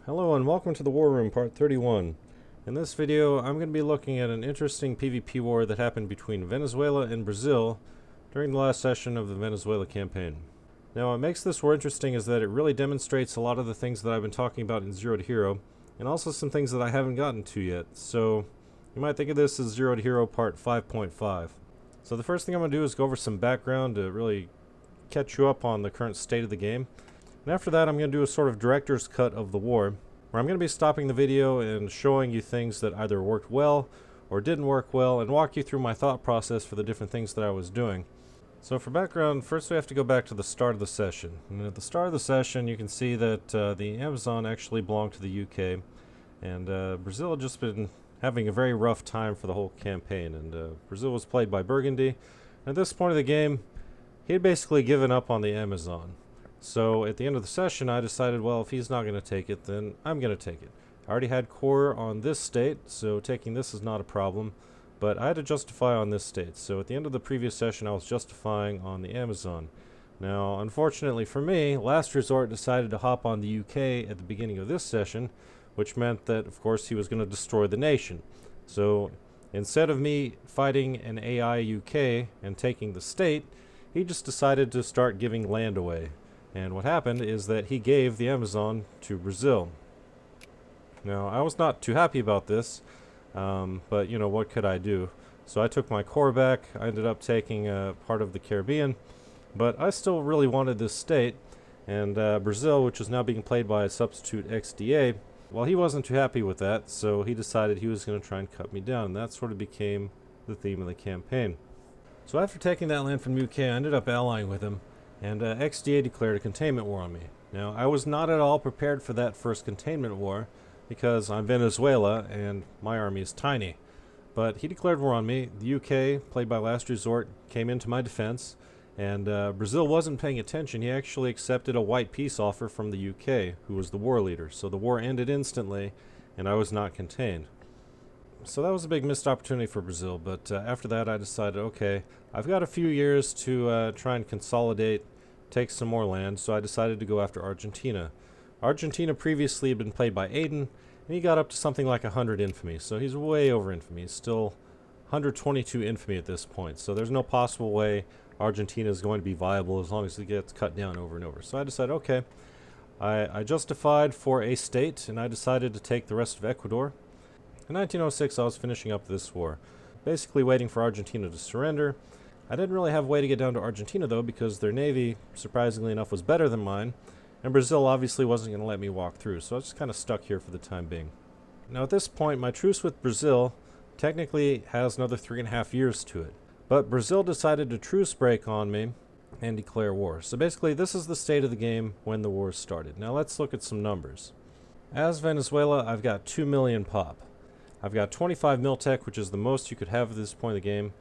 Hello and welcome to the War Room Part 31. In this video I'm going to be looking at an interesting PvP war that happened between Venezuela and Brazil during the last session of the Venezuela campaign. Now what makes this war interesting is that it really demonstrates a lot of the things that I've been talking about in Zero to Hero, and also some things that I haven't gotten to yet, so you might think of this as Zero to Hero Part 5.5. So the first thing I'm going to do is go over some background to really catch you up on the current state of the game. And after that I'm going to do a sort of director's cut of the war, where I'm going to be stopping the video and showing you things that either worked well or didn't work well, and walk you through my thought process for the different things that I was doing. So for background, first we have to go back to the start of the session. And at the start of the session you can see that the Amazon actually belonged to the UK, and Brazil had just been having a very rough time for the whole campaign, and Brazil was played by Burgundy. At this point of the game, he had basically given up on the Amazon. So at the end of the session I decided, well, if he's not going to take it, then I'm going to take it. I already had core on this state, so taking this is not a problem, but I had to justify on this state. So at the end of the previous session I was justifying on the Amazon. Now unfortunately for me, Last Resort decided to hop on the UK at the beginning of this session, which meant that of course he was going to destroy the nation. So instead of me fighting an AI UK and taking the state, he just decided to start giving land away. And what happened is that he gave the Amazon to Brazil. Now, I was not too happy about this, but you know, what could I do? So I took my core back. I ended up taking part of the Caribbean, but I still really wanted this state. And Brazil, which was now being played by a substitute XDA, well, he wasn't too happy with that, so he decided he was going to try and cut me down. And that sort of became the theme of the campaign. So after taking that land from UK, I ended up allying with him, and XDA declared a containment war on me. Now, I was not at all prepared for that first containment war, because I'm Venezuela and my army is tiny. But he declared war on me. The UK, played by Last Resort, came into my defense, and Brazil wasn't paying attention. He actually accepted a white peace offer from the UK, who was the war leader. So the war ended instantly, and I was not contained. So that was a big missed opportunity for Brazil, but after that I decided, okay, I've got a few years to try and consolidate, take some more land, so I decided to go after Argentina. Argentina previously had been played by Aiden, and he got up to something like 100 infamy, so he's way over infamy. He's still 122 infamy at this point, so there's no possible way Argentina is going to be viable as long as it gets cut down over and over. So I decided, okay, I justified for a state, and I decided to take the rest of Ecuador. In 1906 I was finishing up this war, basically waiting for Argentina to surrender. I didn't really have a way to get down to Argentina though, because their navy, surprisingly enough, was better than mine, and Brazil obviously wasn't going to let me walk through, so I was just kind of stuck here for the time being. Now at this point my truce with Brazil technically has another 3.5 years to it, but Brazil decided to truce break on me and declare war. So basically this is the state of the game when the war started. Now let's look at some numbers. As Venezuela, I've got 2 million pop. I've got 25 Miltech, which is the most you could have at this point of the game.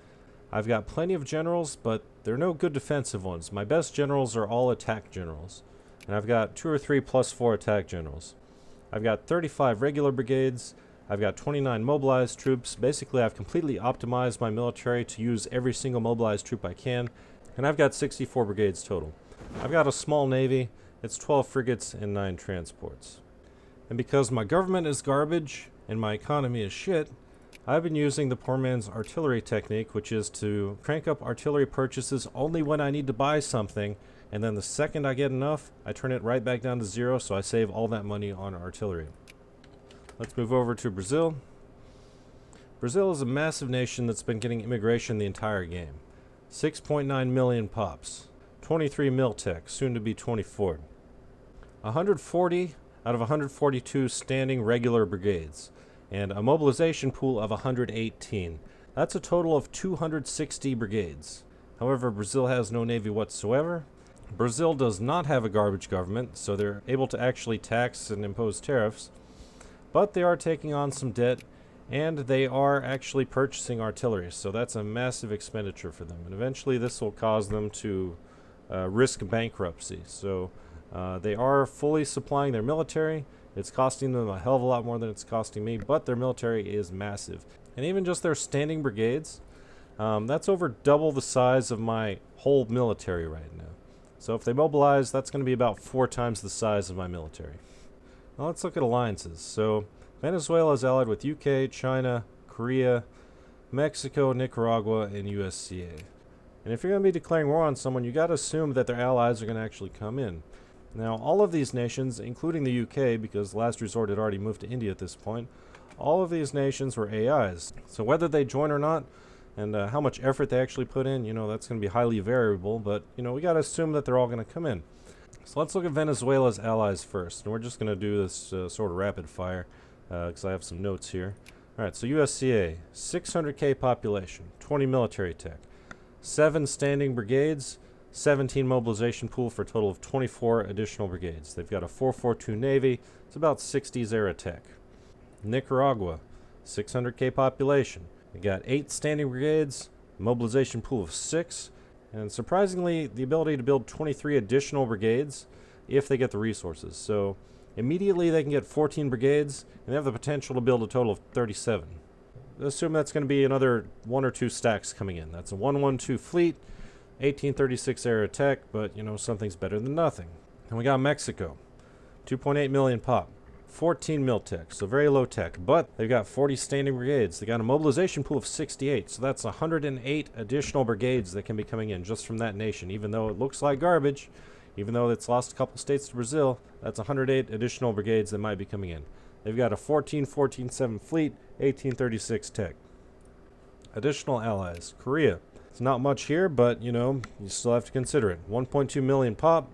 I've got plenty of generals, but they're no good defensive ones. My best generals are all attack generals. And I've got 2 or 3 +4 attack generals. I've got 35 regular brigades. I've got 29 mobilized troops. Basically, I've completely optimized my military to use every single mobilized troop I can. And I've got 64 brigades total. I've got a small navy. It's 12 frigates and 9 transports. And because my government is garbage and my economy is shit, I've been using the poor man's artillery technique, which is to crank up artillery purchases only when I need to buy something, and then the second I get enough, I turn it right back down to 0, so I save all that money on artillery. Let's move over to Brazil. Brazil is a massive nation that's been getting immigration the entire game. 6.9 million pops, 23 Miltech, soon to be 24. 140 out of 142 standing regular brigades, and a mobilization pool of 118. That's a total of 260 brigades. However, Brazil has no navy whatsoever. Brazil does not have a garbage government, so they're able to actually tax and impose tariffs, but they are taking on some debt, and they are actually purchasing artillery, so that's a massive expenditure for them, and eventually this will cause them to risk bankruptcy. So they are fully supplying their military. It's costing them a hell of a lot more than it's costing me, but their military is massive. And even just their standing brigades, that's over double the size of my whole military right now. So if they mobilize, that's going to be about 4 times the size of my military. Now let's look at alliances. So Venezuela is allied with UK, China, Korea, Mexico, Nicaragua, and USCA. And if you're going to be declaring war on someone, you got to assume that their allies are going to actually come in. Now, all of these nations, including the UK, because Last Resort had already moved to India at this point, all of these nations were AIs. So whether they join or not, and how much effort they actually put in, that's going to be highly variable, but, we got to assume that they're all going to come in. So let's look at Venezuela's allies first, and we're just going to do this sort of rapid fire, because I have some notes here. Alright, so USCA, 600k population, 20 military tech, 7 standing brigades, 17 mobilization pool for a total of 24 additional brigades. They've got a 442 Navy, it's about 60s era tech. Nicaragua, 600k population. They got 8 standing brigades, mobilization pool of 6, and surprisingly, the ability to build 23 additional brigades if they get the resources. So immediately they can get 14 brigades, and they have the potential to build a total of 37. Assume that's going to be another 1 or 2 stacks coming in. That's a 112 fleet, 1836 era tech, but something's better than nothing. And we got Mexico, 2.8 million pop, 14 mil tech, so very low tech, but they've got 40 standing brigades. They got a mobilization pool of 68, so that's 108 additional brigades that can be coming in just from that nation. Even though it looks like garbage, even though it's lost a couple states to Brazil, that's 108 additional brigades that might be coming in. They've got a 14-14-7 fleet, 1836 tech. Additional allies, Korea. It's not much here, but you still have to consider it. 1.2 million pop,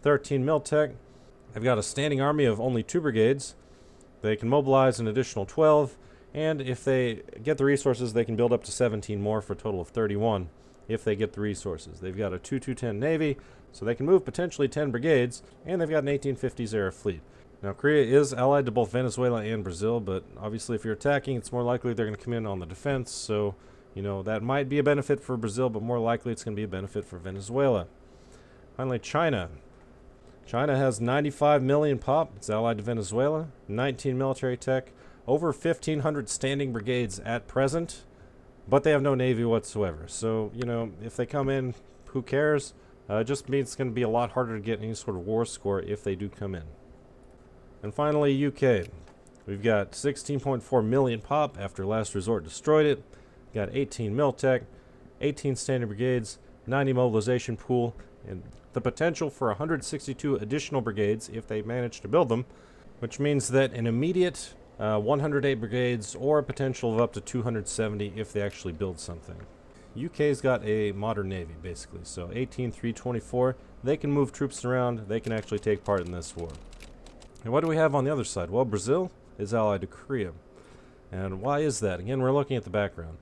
13 mil tech. They've got a standing army of only 2 brigades. They can mobilize an additional 12, and if they get the resources, they can build up to 17 more for a total of 31 if they get the resources. They've got a 2-2-10 Navy, so they can move potentially 10 brigades, and they've got an 1850s era fleet. Now, Korea is allied to both Venezuela and Brazil, but obviously if you're attacking, it's more likely they're going to come in on the defense, so, that might be a benefit for Brazil, but more likely it's going to be a benefit for Venezuela. Finally, China. China has 95 million pop. It's allied to Venezuela, 19 military tech, over 1,500 standing brigades at present, but they have no navy whatsoever. So, if they come in, who cares? It just means it's going to be a lot harder to get any sort of war score if they do come in. And finally, UK. We've got 16.4 million pop after Last Resort destroyed it. Got 18 mil tech, 18 standing brigades, 90 mobilization pool, and the potential for 162 additional brigades if they manage to build them, which means that an immediate 108 brigades or a potential of up to 270 if they actually build something. UK's got a modern navy, basically, so 18-324. They can move troops around, they can actually take part in this war. And what do we have on the other side? Well, Brazil is allied to Korea. And why is that? Again, we're looking at the background.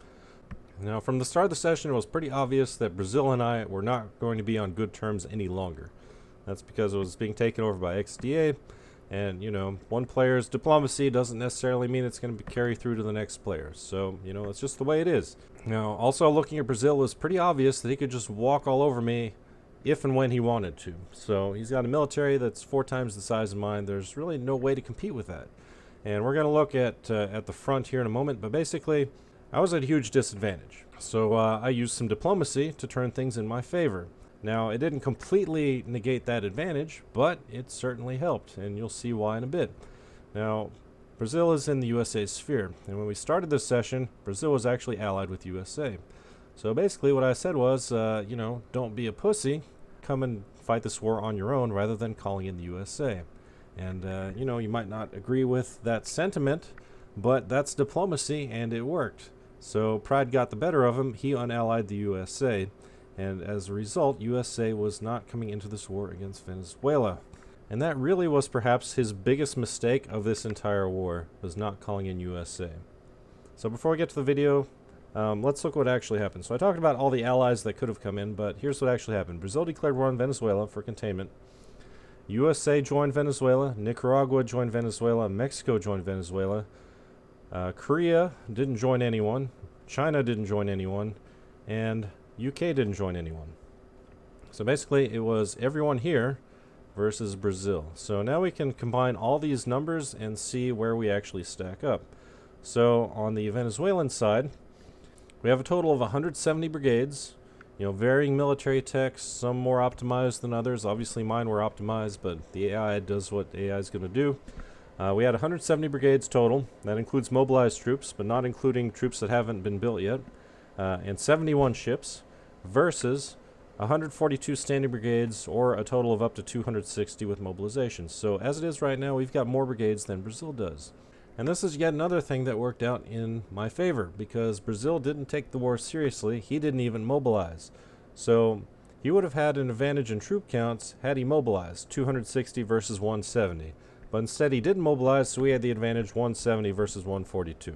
Now, from the start of the session, it was pretty obvious that Brazil and I were not going to be on good terms any longer. That's because it was being taken over by XDA, and, one player's diplomacy doesn't necessarily mean it's going to carry through to the next player. So, it's just the way it is. Now, also looking at Brazil, it was pretty obvious that he could just walk all over me if and when he wanted to. So, he's got a military that's 4 times the size of mine. There's really no way to compete with that. And we're going to look at the front here in a moment, but basically, I was at a huge disadvantage. So I used some diplomacy to turn things in my favor. Now, it didn't completely negate that advantage, but it certainly helped, and you'll see why in a bit. Now, Brazil is in the USA sphere, and when we started this session, Brazil was actually allied with USA. So basically what I said was, don't be a pussy, come and fight this war on your own rather than calling in the USA. And, you might not agree with that sentiment, but that's diplomacy, and it worked. So pride got the better of him, he unallied the USA, and as a result, USA was not coming into this war against Venezuela. And that really was perhaps his biggest mistake of this entire war, was not calling in USA. So before we get to the video, let's look what actually happened. So I talked about all the allies that could have come in, but here's what actually happened. Brazil declared war on Venezuela for containment. USA joined Venezuela, Nicaragua joined Venezuela, Mexico joined Venezuela, Korea didn't join anyone, China didn't join anyone, and UK didn't join anyone. So basically it was everyone here versus Brazil. So now we can combine all these numbers and see where we actually stack up. So on the Venezuelan side, we have a total of 170 brigades, varying military techs, some more optimized than others. Obviously mine were optimized, but the AI does what AI is going to do. We had 170 brigades total. That includes mobilized troops, but not including troops that haven't been built yet, and 71 ships versus 142 standing brigades, or a total of up to 260 with mobilizations. So as it is right now, we've got more brigades than Brazil does. And this is yet another thing that worked out in my favor, because Brazil didn't take the war seriously. He didn't even mobilize. So he would have had an advantage in troop counts had he mobilized, 260 versus 170. But instead he didn't mobilize, so we had the advantage, 170 versus 142.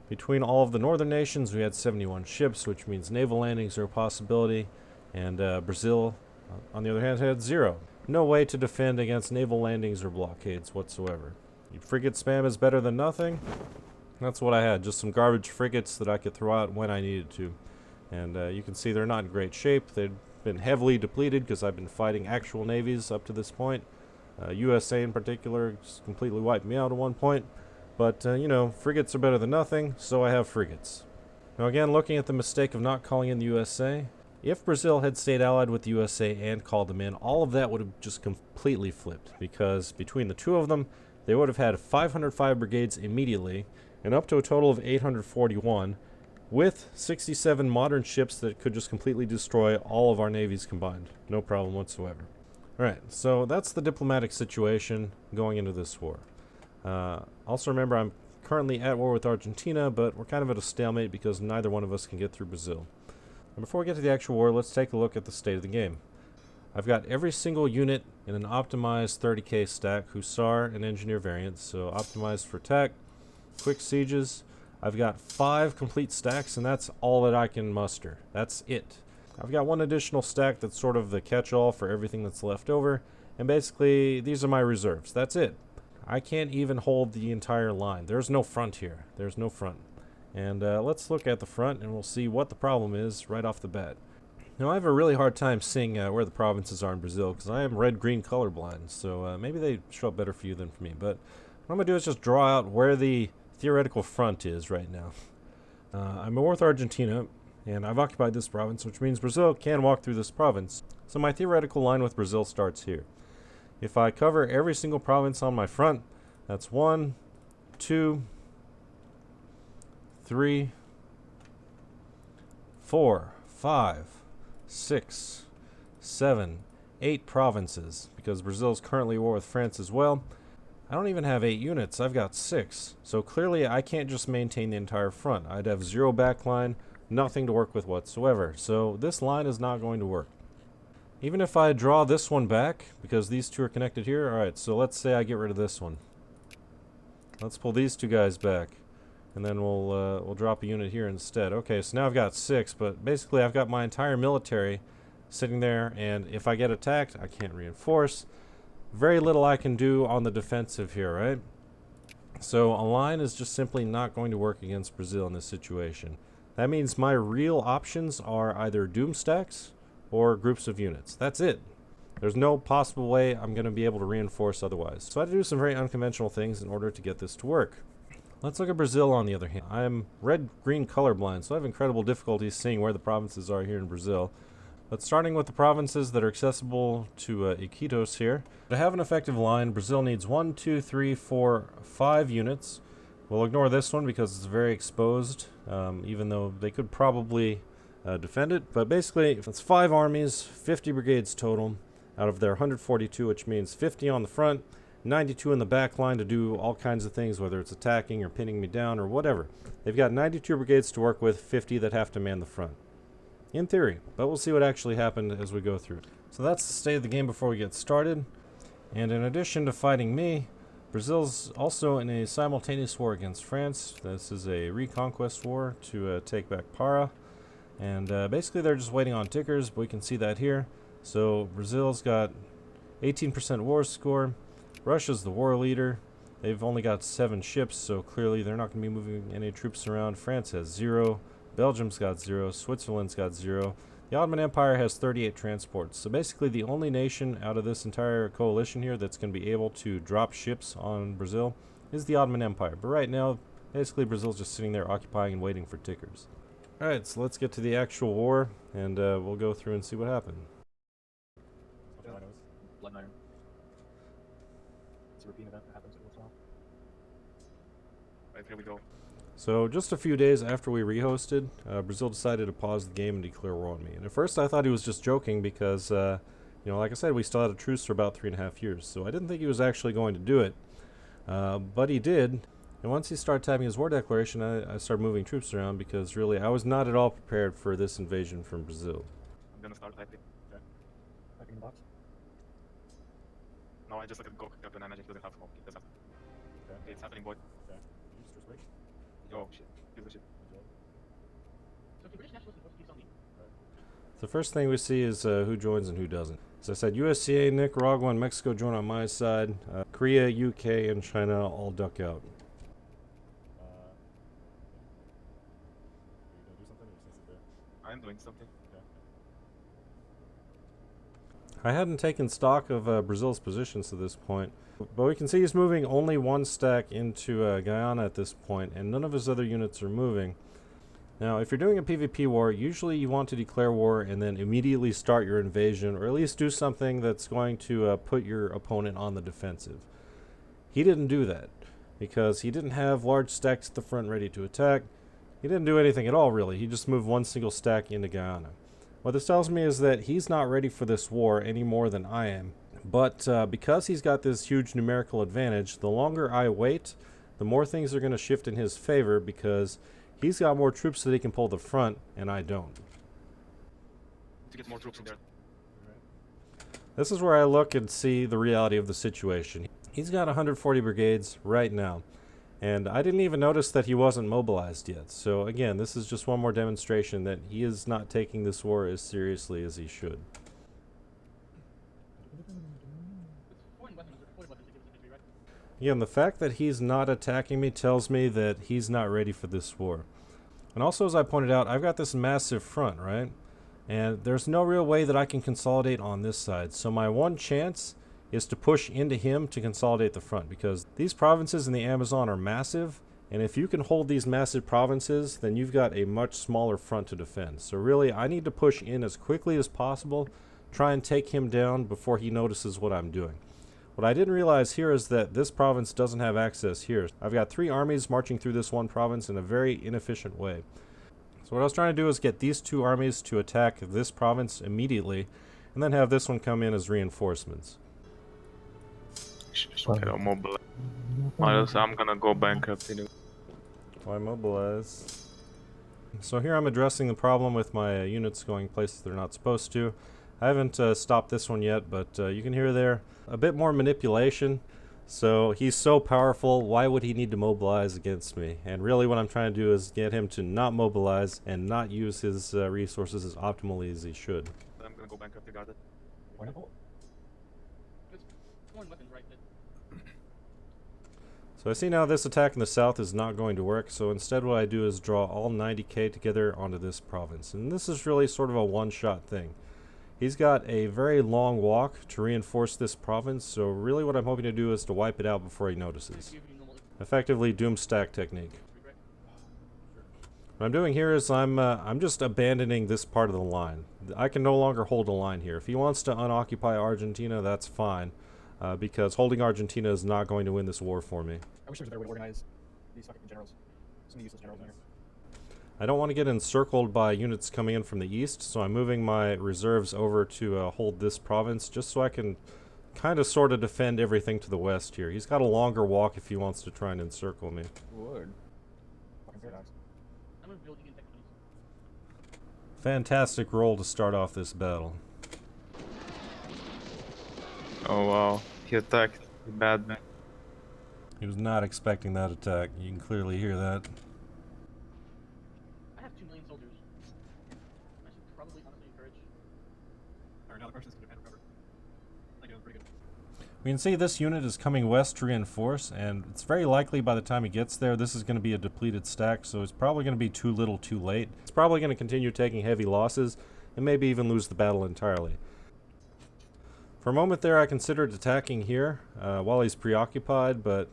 Between all of the northern nations, we had 71 ships, which means naval landings are a possibility. And Brazil, on the other hand, had 0. No way to defend against naval landings or blockades whatsoever. Frigate spam is better than nothing. That's what I had, just some garbage frigates that I could throw out when I needed to. And you can see they're not in great shape. They've been heavily depleted because I've been fighting actual navies up to this point. USA in particular just completely wiped me out at one point. But, you know, frigates are better than nothing, so I have frigates. Now again, looking at the mistake of not calling in the USA, if Brazil had stayed allied with the USA and called them in, all of that would have just completely flipped, because between the two of them, they would have had 505 brigades immediately, and up to a total of 841, with 67 modern ships that could just completely destroy all of our navies combined. No problem whatsoever. Alright, so that's the diplomatic situation going into this war. Also remember, I'm currently at war with Argentina, but we're kind of at a stalemate because neither one of us can get through Brazil. And before we get to the actual war, let's take a look at the state of the game. I've got every single unit in an optimized 30k stack, Hussar and Engineer variants, so optimized for tech, quick sieges. I've got 5 complete stacks, and that's all that I can muster. That's it. I've got one additional stack that's sort of the catch-all for everything that's left over, and basically these are my reserves. That's it. I can't even hold the entire line. There's no front here. There's no front. And let's look at the front and we'll see what the problem is right off the bat. Now I have a really hard time seeing where the provinces are in Brazil because I am red-green colorblind, so maybe they show up better for you than for me. But what I'm going to do is just draw out where the theoretical front is right now. I'm north Argentina, and I've occupied this province, which means Brazil can walk through this province. So my theoretical line with Brazil starts here. If I cover every single province on my front, that's 1, 2, 3, 4, 5, 6, 7, 8 provinces, because Brazil's currently at war with France as well. I don't even have 8 units, I've got 6. So clearly I can't just maintain the entire front. I'd have 0 backline, nothing to work with whatsoever. So this line is not going to work. Even if I draw this one back, because these two are connected here, alright, so let's say I get rid of this one. Let's pull these two guys back. And then we'll drop a unit here instead. Okay, so now I've got 6, but basically I've got my entire military sitting there, and if I get attacked, I can't reinforce. Very little I can do on the defensive here, right? So a line is just simply not going to work against Brazil in this situation. That means my real options are either doom stacks or groups of units. That's it. There's no possible way I'm going to be able to reinforce otherwise. So I had to do some very unconventional things in order to get this to work. Let's look at Brazil on the other hand. I am red-green colorblind, so I have incredible difficulty seeing where the provinces are here in Brazil. But starting with the provinces that are accessible to Iquitos here. To have an effective line, Brazil needs 1, 2, 3, 4, 5 units. We'll ignore this one because it's very exposed, even though they could probably defend it. But basically, it's 5 armies, 50 brigades total out of their 142, which means 50 on the front, 92 in the back line to do all kinds of things, whether it's attacking or pinning me down or whatever. They've got 92 brigades to work with, 50 that have to man the front. In theory, but we'll see what actually happened as we go through. So that's the state of the game before we get started. And in addition to fighting me, Brazil's also in a simultaneous war against France. This is a reconquest war to take back Para. And basically they're just waiting on tickers, but we can see that here. So Brazil's got 18% war score. Russia's the war leader. They've only got 7 ships, so clearly they're not going to be moving any troops around. France has 0. Belgium's got 0. Switzerland's got 0. The Ottoman Empire has 38 transports. So basically the only nation out of this entire coalition here that's going to be able to drop ships on Brazil is the Ottoman Empire. But right now, basically Brazil's just sitting there occupying and waiting for tickers. Alright, so let's get to the actual war, and we'll go through and see what happened. Blood iron. It's a repeat event that happens every once in a while. Alright, here we go. So just a few days after we rehosted, Brazil decided to pause the game and declare war on me. And at first I thought he was just joking because, like I said, we still had a truce for about 3.5 years. So I didn't think he was actually going to do it. But he did. And once he started typing his war declaration, I started moving troops around because really I was not at all prepared for this invasion from Brazil. I'm gonna start typing. Okay. Typing in the box. No, I just look at go up and I imagine doesn't have to keep this up. Okay. Okay, it's happening, boy. Okay. Did you just break? Yo, shit. Give the shit. The first thing we see is who joins and who doesn't. As I said, USCA, Nicaragua, and Mexico join on my side. Korea, UK, and China all duck out. Are you gonna do something or just gonna sit there? I'm doing something. Okay. I hadn't taken stock of Brazil's positions to this point, but we can see he's moving only one stack into Guyana at this point, and none of his other units are moving. Now, if you're doing a PvP war, usually you want to declare war and then immediately start your invasion, or at least do something that's going to put your opponent on the defensive. He didn't do that, because he didn't have large stacks at the front ready to attack. He didn't do anything at all, really. He just moved one single stack into Guyana. What this tells me is that he's not ready for this war any more than I am. But because he's got this huge numerical advantage, the longer I wait, the more things are going to shift in his favor, because he's got more troops that he can pull the front, and I don't. To get more troops in there. This is where I look and see the reality of the situation. He's got 140 brigades right now, and I didn't even notice that he wasn't mobilized yet. So again, this is just one more demonstration that he is not taking this war as seriously as he should. Again, the fact that he's not attacking me tells me that he's not ready for this war. And also, as I pointed out, I've got this massive front, right? And there's no real way that I can consolidate on this side. So my one chance is to push into him to consolidate the front, because these provinces in the Amazon are massive, and if you can hold these massive provinces, then you've got a much smaller front to defend. So really, I need to push in as quickly as possible, try and take him down before he notices what I'm doing. What I didn't realize here is that this province doesn't have access here. I've got 3 armies marching through this one province in a very inefficient way. So what I was trying to do is get these 2 armies to attack this province immediately, and then have this one come in as reinforcements. Okay, I'll mobilize. Or else I'm gonna go bankrupt anyway. Why mobilize? So here I'm addressing the problem with my units going places they're not supposed to. I haven't stopped this one yet, but you can hear there a bit more manipulation. So he's so powerful, why would he need to mobilize against me? And really what I'm trying to do is get him to not mobilize and not use his resources as optimally as he should. I'm gonna go bankrupt regardless. Why not? So I see now this attack in the south is not going to work, so instead what I do is draw all 90k together onto this province. And this is really sort of a one-shot thing. He's got a very long walk to reinforce this province, so really what I'm hoping to do is to wipe it out before he notices. Effectively, doom stack technique. What I'm doing here is I'm just abandoning this part of the line. I can no longer hold a line here. If he wants to unoccupy Argentina, that's fine, because holding Argentina is not going to win this war for me. I wish there was a better way to organize these fucking generals. So many useless generals in here. I don't want to get encircled by units coming in from the east, so I'm moving my reserves over to hold this province, just so I can kind of sort of defend everything to the west here. He's got a longer walk if he wants to try and encircle me. Would. Fucking paradox. Fantastic roll to start off this battle. Oh wow, he attacked. Bad man. He was not expecting that attack. You can clearly hear that. I have 2 million soldiers. I should probably honestly encourage. Alright, now the Persians can defend recover. I do pretty good. We can see this unit is coming west to reinforce, and it's very likely by the time he gets there, this is going to be a depleted stack, so it's probably going to be too little too late. It's probably going to continue taking heavy losses, and maybe even lose the battle entirely. For a moment there, I considered attacking here while he's preoccupied, but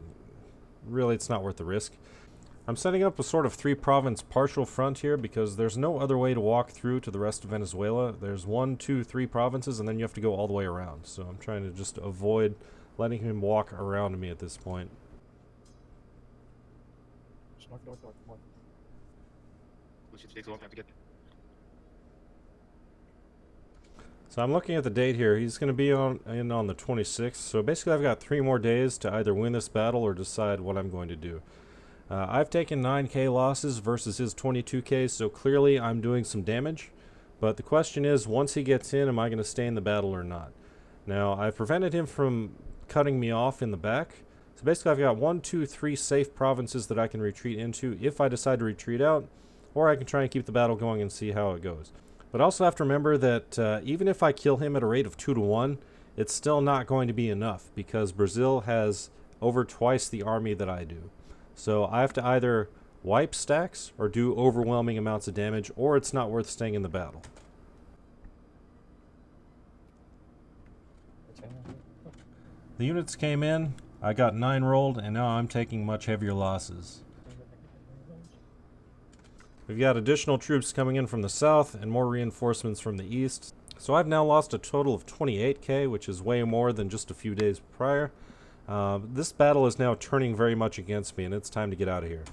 really it's not worth the risk. I'm setting up a sort of 3-province partial front here because there's no other way to walk through to the rest of Venezuela. There's 1, 2, 3 provinces, and then you have to go all the way around. So I'm trying to just avoid letting him walk around me at this point. North. Which it takes a long time to get. So I'm looking at the date here. He's going to be on the 26th. So basically I've got 3 more days to either win this battle or decide what I'm going to do. I've taken 9k losses versus his 22k, so clearly I'm doing some damage. But the question is, once he gets in, am I going to stay in the battle or not? Now, I've prevented him from cutting me off in the back. So basically I've got 1, 2, 3 safe provinces that I can retreat into if I decide to retreat out, or I can try and keep the battle going and see how it goes. But I also have to remember that even if I kill him at a rate of 2 to 1, it's still not going to be enough because Brazil has over twice the army that I do. So I have to either wipe stacks or do overwhelming amounts of damage, or it's not worth staying in the battle. The units came in, I got 9 rolled, and now I'm taking much heavier losses. We've got additional troops coming in from the south and more reinforcements from the east. So I've now lost a total of 28k, which is way more than just a few days prior. This battle is now turning very much against me, and it's time to get out of here.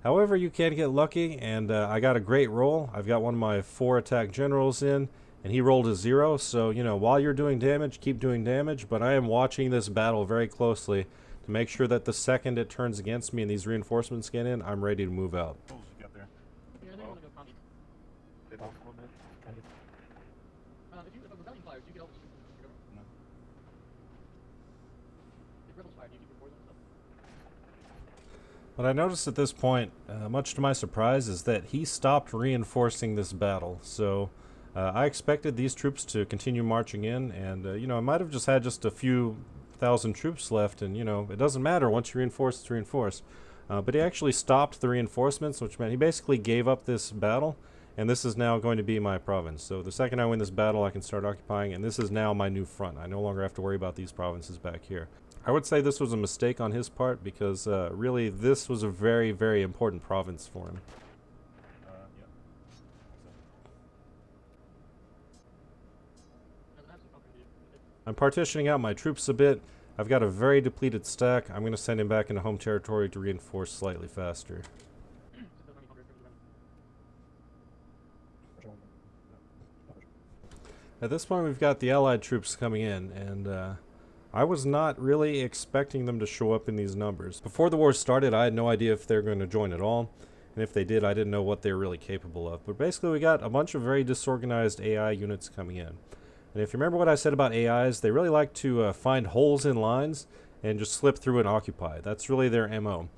However, you can get lucky, and I got a great roll. I've got one of my 4 attack generals in, and he rolled a 0. So, you know, while you're doing damage, keep doing damage. But I am watching this battle very closely to make sure that the second it turns against me and these reinforcements get in, I'm ready to move out. What you got there? Yeah, I think I want to go combi. They don't come in. If rebellion fires, you get all the troops and take over. No. If rebels fire, do you keep your forces and stuff? What I noticed at this point, much to my surprise, is that he stopped reinforcing this battle. So I expected these troops to continue marching in, and you know, I might have just had just a few thousand troops left, and you know, it doesn't matter. Once you reinforce, it's reinforced. But he actually stopped the reinforcements, which meant he basically gave up this battle, and this is now going to be my province. So the second I win this battle, I can start occupying, and this is now my new front. I no longer have to worry about these provinces back here. I would say this was a mistake on his part, because really this was a very, very important province for him. Yeah. Doesn't have some comfort to you. I'm partitioning out my troops a bit. I've got a very depleted stack. I'm going to send him back into home territory to reinforce slightly faster. At this point, we've got the Allied troops coming in, and I was not really expecting them to show up in these numbers. Before the war started, I had no idea if they were going to join at all, and if they did, I didn't know what they were really capable of. But basically, we got a bunch of very disorganized AI units coming in. And if you remember what I said about AIs, they really like to find holes in lines and just slip through and occupy. That's really their MO.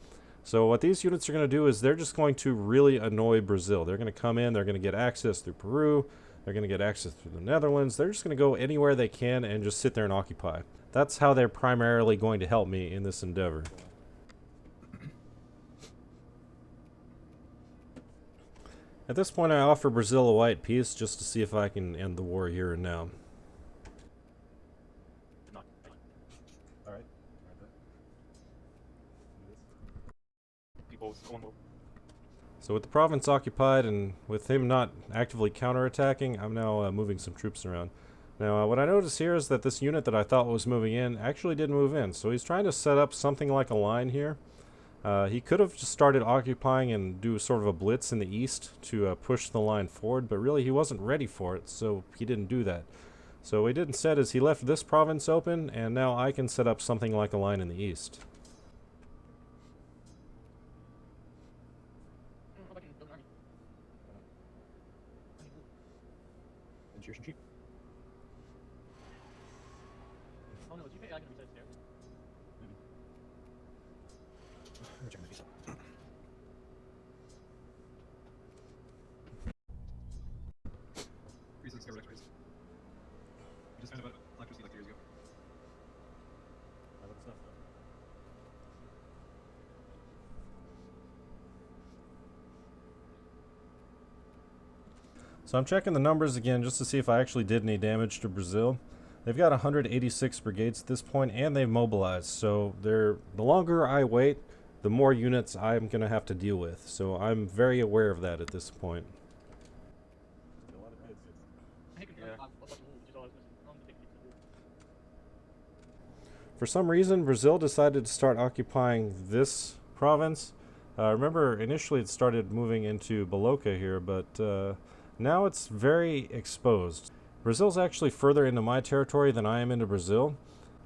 So what these units are going to do is they're just going to really annoy Brazil. They're going to come in, they're going to get access through Peru, they're going to get access through the Netherlands. They're just going to go anywhere they can and just sit there and occupy. That's how they're primarily going to help me in this endeavor. At this point, I offer Brazil a white peace just to see if I can end the war here and now. All right. People's going. So with the province occupied and with him not actively counterattacking, I'm now moving some troops around. Now what I notice here is that this unit that I thought was moving in actually didn't move in. So he's trying to set up something like a line here. He could have just started occupying and do sort of a blitz in the east to push the line forward, but really he wasn't ready for it, so he didn't do that. So what he did instead is he left this province open, and now I can set up something like a line in the east. Insurance cheap. Oh no, is UK going to be set stairs? Let me check my visa. Recent discovered X-rays. We just found about electricity like 2 years ago. I love the stuff though. So I'm checking the numbers again just to see if I actually did any damage to Brazil. They've got 186 brigades at this point, and they've mobilized. So the longer I wait, the more units I'm going to have to deal with. So I'm very aware of that at this point. A lot of heads. I hate confirming Yeah. a bunch of wolves, which is all I was missing. I'm gonna take a peek at the wolves. For some reason, Brazil decided to start occupying this province. Remember, initially it started moving into Boloka here, but now it's very exposed. Brazil's actually further into my territory than I am into Brazil.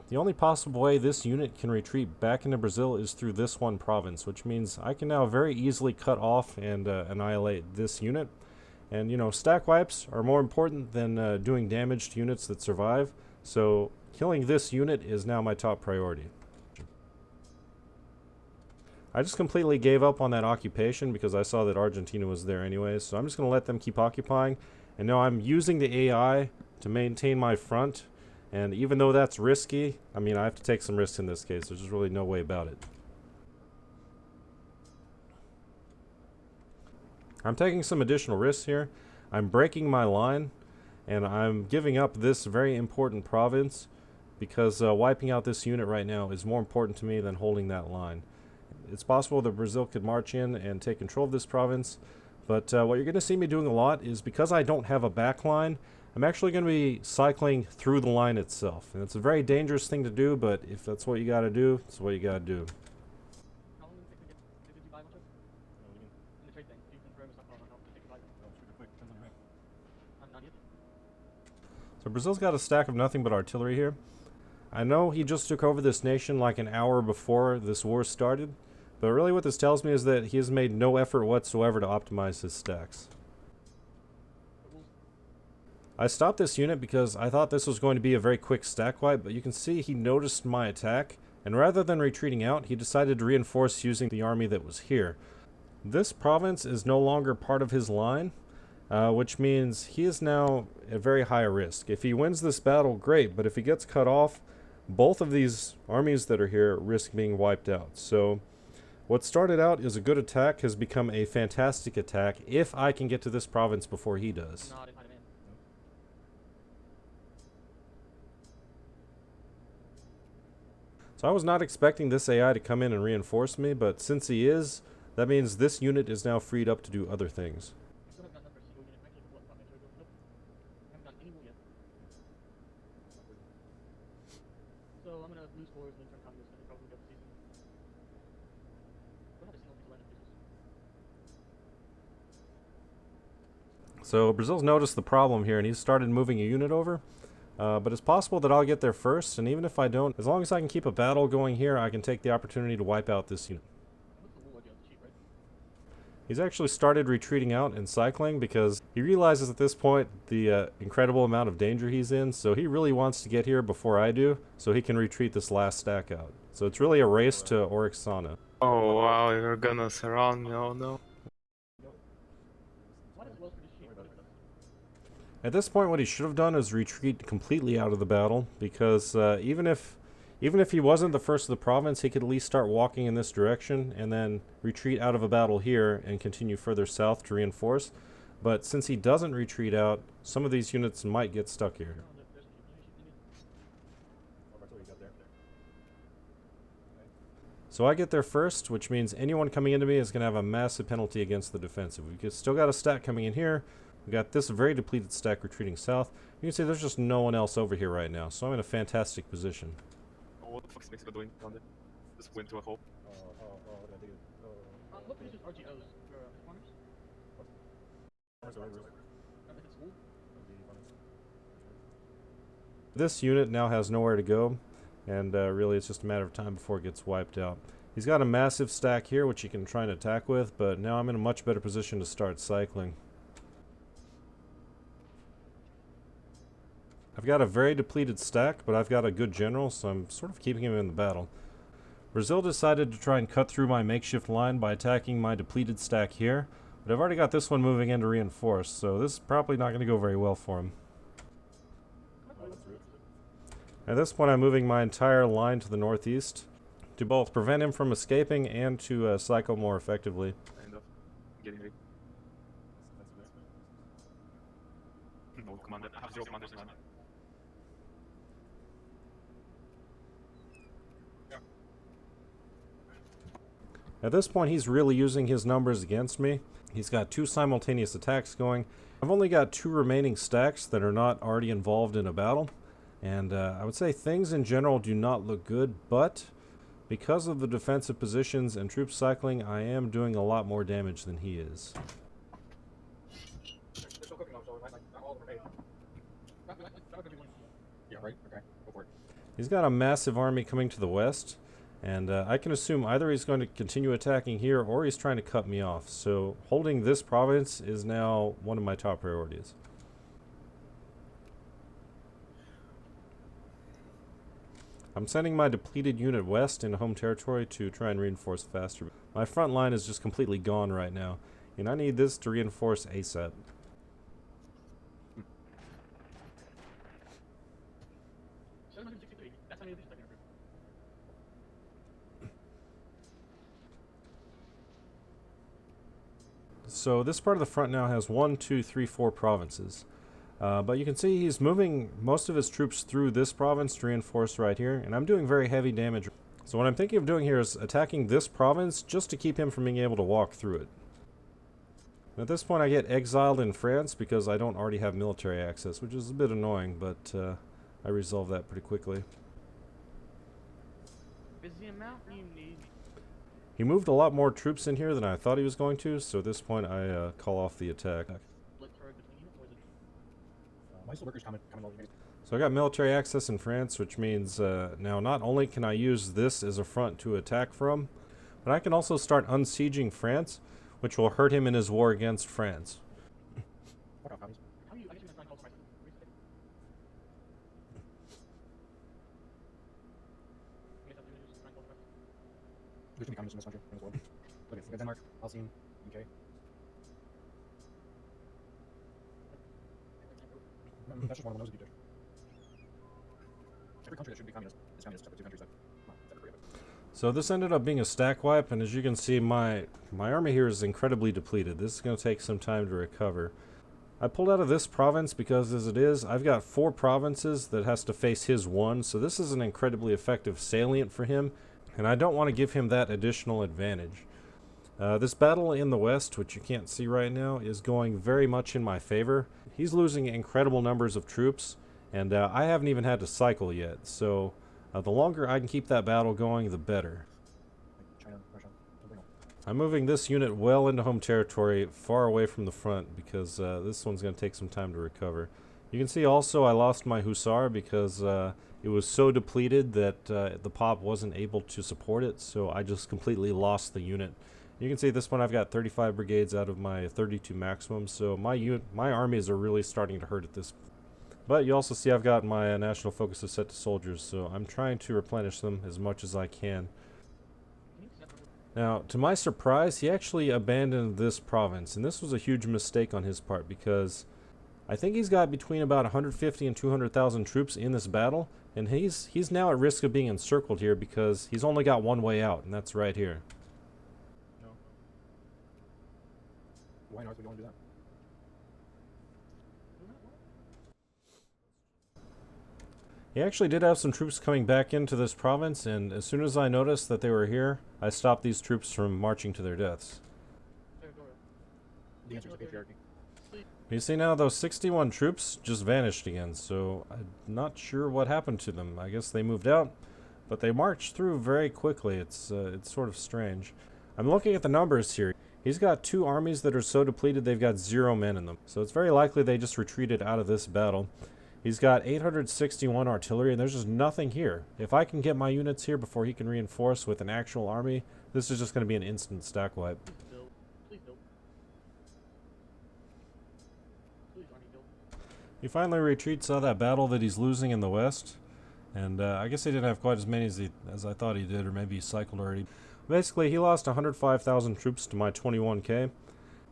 The only possible way this unit can retreat back into Brazil is through this one province, which means I can now very easily cut off and annihilate this unit. And, you know, stack wipes are more important than doing damage to units that survive, so killing this unit is now my top priority. I just completely gave up on that occupation because I saw that Argentina was there anyways, so I'm just going to let them keep occupying. And now I'm using the AI to maintain my front, and even though that's risky, I mean, I have to take some risks in this case. There's just really no way about it. I'm taking some additional risks here. I'm breaking my line, and I'm giving up this very important province because wiping out this unit right now is more important to me than holding that line. It's possible that Brazil could march in and take control of this province, but what you're going to see me doing a lot is, because I don't have a back line, I'm actually going to be cycling through the line itself. And it's a very dangerous thing to do, but if that's what you got to do, it's what you got to do. How long did it take to get? Did you buy much of? In the trade thing, do you confirm stuff on how to take a buy? Not yet. So Brazil's got a stack of nothing but artillery here. I know he just took over this nation like an hour before this war started, but really what this tells me is that he has made no effort whatsoever to optimize his stacks. I stopped this unit because I thought this was going to be a very quick stack wipe, but you can see he noticed my attack, and rather than retreating out, he decided to reinforce using the army that was here. This province is no longer part of his line, which means he is now at very high risk. If he wins this battle, great, but if he gets cut off, both of these armies that are here risk being wiped out. So what started out as a good attack has become a fantastic attack if I can get to this province before he does. So I was not expecting this AI to come in and reinforce me, but since he is, that means this unit is now freed up to do other things. So I'm gonna lose forwards and then turn communist and probably go to season. We'll have a single piece of land in So Brazil's noticed the problem here and he's started moving a unit over. But it's possible that I'll get there first, and even if I don't, as long as I can keep a battle going here, I can take the opportunity to wipe out this unit. He's actually started retreating out and cycling because he realizes at this point the incredible amount of danger he's in, so he really wants to get here before I do, so he can retreat this last stack out. So it's really a race to Oryxana. Oh wow, you're gonna surround me, oh no. At this point, what he should have done is retreat completely out of the battle, because even if he wasn't the first of the province, he could at least start walking in this direction and then retreat out of a battle here and continue further south to reinforce. But since he doesn't retreat out, some of these units might get stuck here. So I get there first, which means anyone coming into me is going to have a massive penalty against the defensive. We've still got a stack coming in here. We got this very depleted stack retreating south. You can see there's just no one else over here right now, so I'm in a fantastic position. Oh, what the fuck is Mexico doing down there? Just went to a hole. What produces RGOs for farmers? This unit now has nowhere to go, and really it's just a matter of time before it gets wiped out. He's got a massive stack here which he can try and attack with, but now I'm in a much better position to start cycling. I've got a very depleted stack, but I've got a good general, so I'm sort of keeping him in the battle. Brazil decided to try and cut through my makeshift line by attacking my depleted stack here, but I've already got this one moving in to reinforce, so this is probably not going to go very well for him. At this point, I'm moving my entire line to the northeast to both prevent him from escaping and to cycle more effectively. Kind of. Getting ready. No, commander. I have 0 commanders now. At this point, he's really using his numbers against me. He's got 2 simultaneous attacks going. I've only got 2 remaining stacks that are not already involved in a battle. And I would say things in general do not look good, but because of the defensive positions and troop cycling, I am doing a lot more damage than he is. They're still cooking though, so like not all of them are made. That would be one. Yeah, right. Okay, go for it. He's got a massive army coming to the west, and I can assume either he's going to continue attacking here or he's trying to cut me off. So holding this province is now one of my top priorities. I'm sending my depleted unit west into home territory to try and reinforce faster. My front line is just completely gone right now, and I need this to reinforce ASAP. That's not even second group. So this part of the front now has 1, 2, 3, 4 provinces. But you can see he's moving most of his troops through this province to reinforce right here, and I'm doing very heavy damage. So what I'm thinking of doing here is attacking this province just to keep him from being able to walk through it. At this point I get exiled in France because I don't already have military access, which is a bit annoying, but I resolve that pretty quickly. Is the amount you need? He moved a lot more troops in here than I thought he was going to, so at this point I call off the attack. Split turret between you, or is it? My workers coming over. So I got military access in France, which means now not only can I use this as a front to attack from, but I can also start unsieging France, which will hurt him in his war against France. Fuck off, copies. How are you? I guess you're gonna try and call for myself. I guess that's what you're just trying to call for myself. There's too many communists in this country, in this world. Look at Denmark, Alcine, UK. That's just one of the ones that you did. Every country that should be communist is communist, except for two countries that never agree with it. So this ended up being a stack wipe, and as you can see, my army here is incredibly depleted. This is going to take some time to recover. I pulled out of this province because, as it is, I've got 4 provinces that has to face his 1, so this is an incredibly effective salient for him, and I don't want to give him that additional advantage. This battle in the west, which you can't see right now, is going very much in my favor. He's losing incredible numbers of troops, and I haven't even had to cycle yet, so the longer I can keep that battle going, the better. Like China, Russia, don't bring up. I'm moving this unit well into home territory, far away from the front, because this one's going to take some time to recover. You can see also I lost my Hussar because it was so depleted that the pop wasn't able to support it, so I just completely lost the unit. You can see at this one I've got 35 brigades out of my 32 maximum, so my armies are really starting to hurt at this point. But you also see I've got my national focuses set to soldiers, so I'm trying to replenish them as much as I can. Now, to my surprise, he actually abandoned this province, and this was a huge mistake on his part because I think he's got between about 150 and 200,000 troops in this battle, and he's now at risk of being encircled here because he's only got one way out, and that's right here. No. Why not? We don't want to do that. He actually did have some troops coming back into this province, and as soon as I noticed that they were here, I stopped these troops from marching to their deaths. The answer is patriarchy. You see now those 61 troops just vanished again, so I'm not sure what happened to them. I guess they moved out, but they marched through very quickly. It's sort of strange. I'm looking at the numbers here. He's got 2 armies that are so depleted they've got 0 men in them, so it's very likely they just retreated out of this battle. He's got 861 artillery, and there's just nothing here. If I can get my units here before he can reinforce with an actual army, this is just going to be an instant stack wipe. Please build. Please, army build. He finally retreats out of that battle that he's losing in the west, and I guess he didn't have quite as many as I thought he did, or maybe he cycled already. Basically, he lost 105,000 troops to my 21k,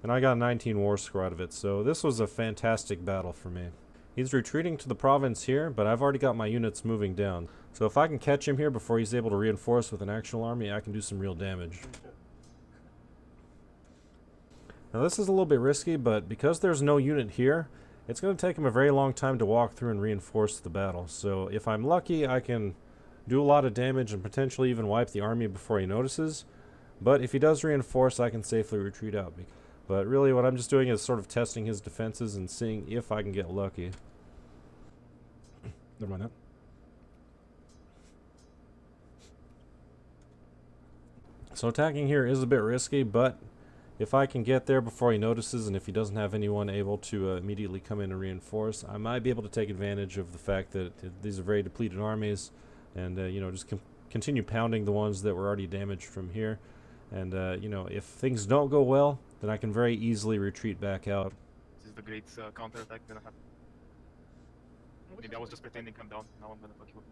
and I got 19 war score out of it, so this was a fantastic battle for me. He's retreating to the province here, but I've already got my units moving down. So if I can catch him here before he's able to reinforce with an actual army, I can do some real damage. Now this is a little bit risky, but because there's no unit here, it's going to take him a very long time to walk through and reinforce the battle. So if I'm lucky, I can do a lot of damage and potentially even wipe the army before he notices. But if he does reinforce, I can safely retreat out. But really what I'm just doing is sort of testing his defenses and seeing if I can get lucky. Never mind that. So attacking here is a bit risky, but if I can get there before he notices, and if he doesn't have anyone able to immediately come in and reinforce, I might be able to take advantage of the fact that these are very depleted armies, and you know, just continue pounding the ones that were already damaged from here. And you know, if things don't go well, then I can very easily retreat back out. This is the great counter-attack gonna happen. Maybe I was just pretending I'm down. Now I'm gonna fuck you up.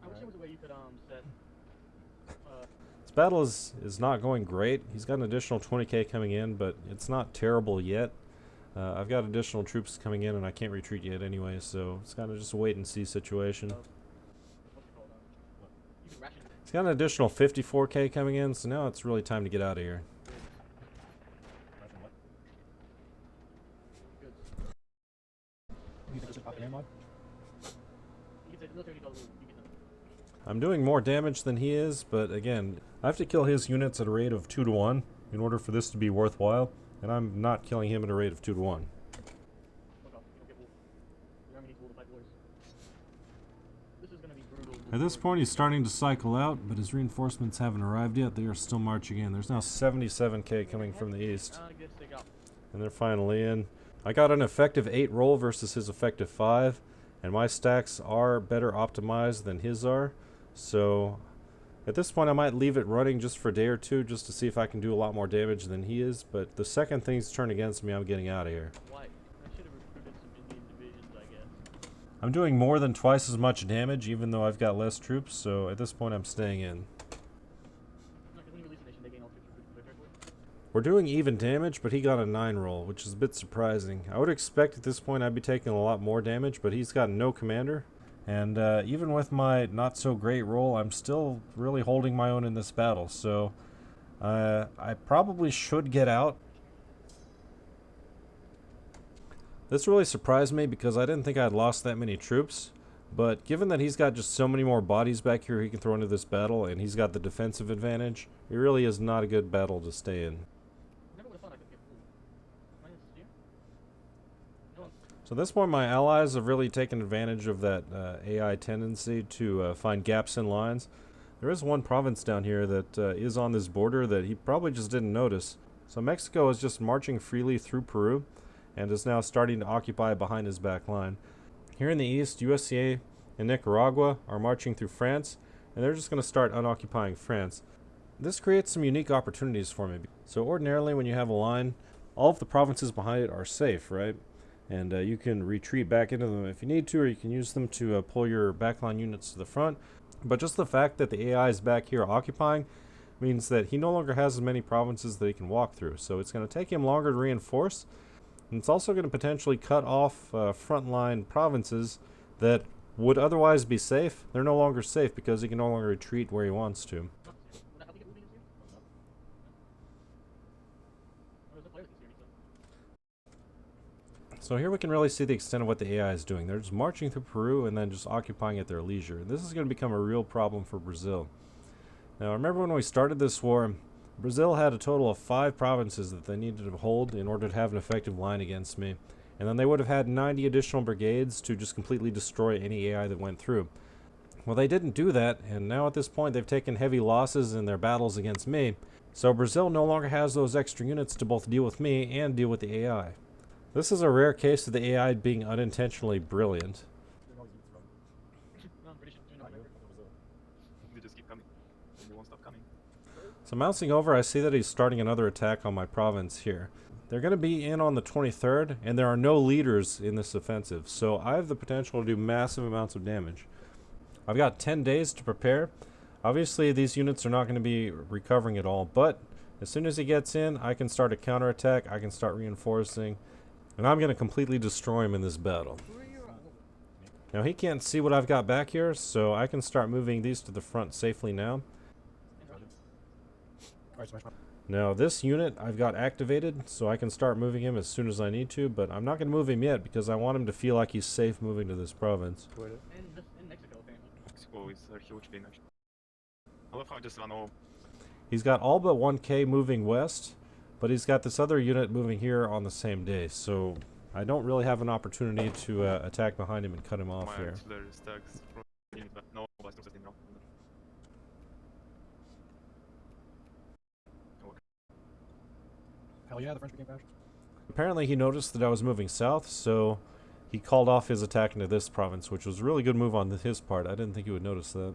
I wish there was a way you could set. This battle is not going great. He's got an additional 20k coming in, but it's not terrible yet. I've got additional troops coming in, and I can't retreat yet anyway, so it's kind of just a wait-and-see situation. He's got an additional 54k coming in, so now it's really time to get out of here. I'm doing more damage than he is, but again, I have to kill his units at a rate of 2 to 1 in order for this to be worthwhile, and I'm not killing him at a rate of 2 to 1. At this point, he's starting to cycle out, but his reinforcements haven't arrived yet. They are still marching in. There's now 77k coming from the east, and they're finally in. I got an effective 8 roll versus his effective 5, and my stacks are better optimized than his are. So at this point I might leave it running just for a day or two just to see if I can do a lot more damage than he is, but the second things turn against me, I'm getting out of here. Why? I should have recruited some Indian divisions, I guess. I'm doing more than twice as much damage even though I've got less troops, so at this point I'm staying in. We're doing even damage, but he got a 9 roll, which is a bit surprising. I would expect at this point I'd be taking a lot more damage, but he's got no commander. And even with my not so great roll, I'm still really holding my own in this battle. So I probably should get out. This really surprised me because I didn't think I had lost that many troops. But given that he's got just so many more bodies back here he can throw into this battle, and he's got the defensive advantage, it really is not a good battle to stay in. So at this point my allies have really taken advantage of that AI tendency to find gaps in lines. There is one province down here that is on this border that he probably just didn't notice. So Mexico is just marching freely through Peru and is now starting to occupy behind his back line. Here in the east, USCA and Nicaragua are marching through France, and they're just going to start unoccupying France. This creates some unique opportunities for me. So ordinarily when you have a line, all of the provinces behind it are safe, right? And you can retreat back into them if you need to, or you can use them to pull your backline units to the front. But just the fact that the AI is back here occupying means that he no longer has as many provinces that he can walk through. So it's going to take him longer to reinforce. And it's also going to potentially cut off frontline provinces that would otherwise be safe. They're no longer safe because he can no longer retreat where he wants to. So here we can really see the extent of what the AI is doing. They're just marching through Peru and then just occupying at their leisure. And this is going to become a real problem for Brazil. Now remember when we started this war, Brazil had a total of 5 provinces that they needed to hold in order to have an effective line against me. And then they would have had 90 additional brigades to just completely destroy any AI that went through. Well, they didn't do that, and now at this point they've taken heavy losses in their battles against me. So Brazil no longer has those extra units to both deal with me and deal with the AI. This is a rare case of the AI being unintentionally brilliant. They just keep coming. They won't stop coming. So mousing over, I see that he's starting another attack on my province here. They're going to be in on the 23rd, and there are no leaders in this offensive, so I have the potential to do massive amounts of damage. I've got 10 days to prepare. Obviously, these units are not going to be recovering at all, but as soon as he gets in, I can start a counterattack, I can start reinforcing, and I'm going to completely destroy him in this battle. Now he can't see what I've got back here, so I can start moving these to the front safely now. Now this unit I've got activated, so I can start moving him as soon as I need to, but I'm not going to move him yet because I want him to feel like he's safe moving to this province. In Mexico, apparently. Mexico is a huge thing actually. I love how I just run all. He's got all but 1k moving west, but he's got this other unit moving here on the same day, so I don't really have an opportunity to attack behind him and cut him off My here. artillery stacks from unit, but no blast setting now. Hell yeah, the French became fascist. Apparently he noticed that I was moving south, so he called off his attack into this province, which was a really good move on his part. I didn't think he would notice that.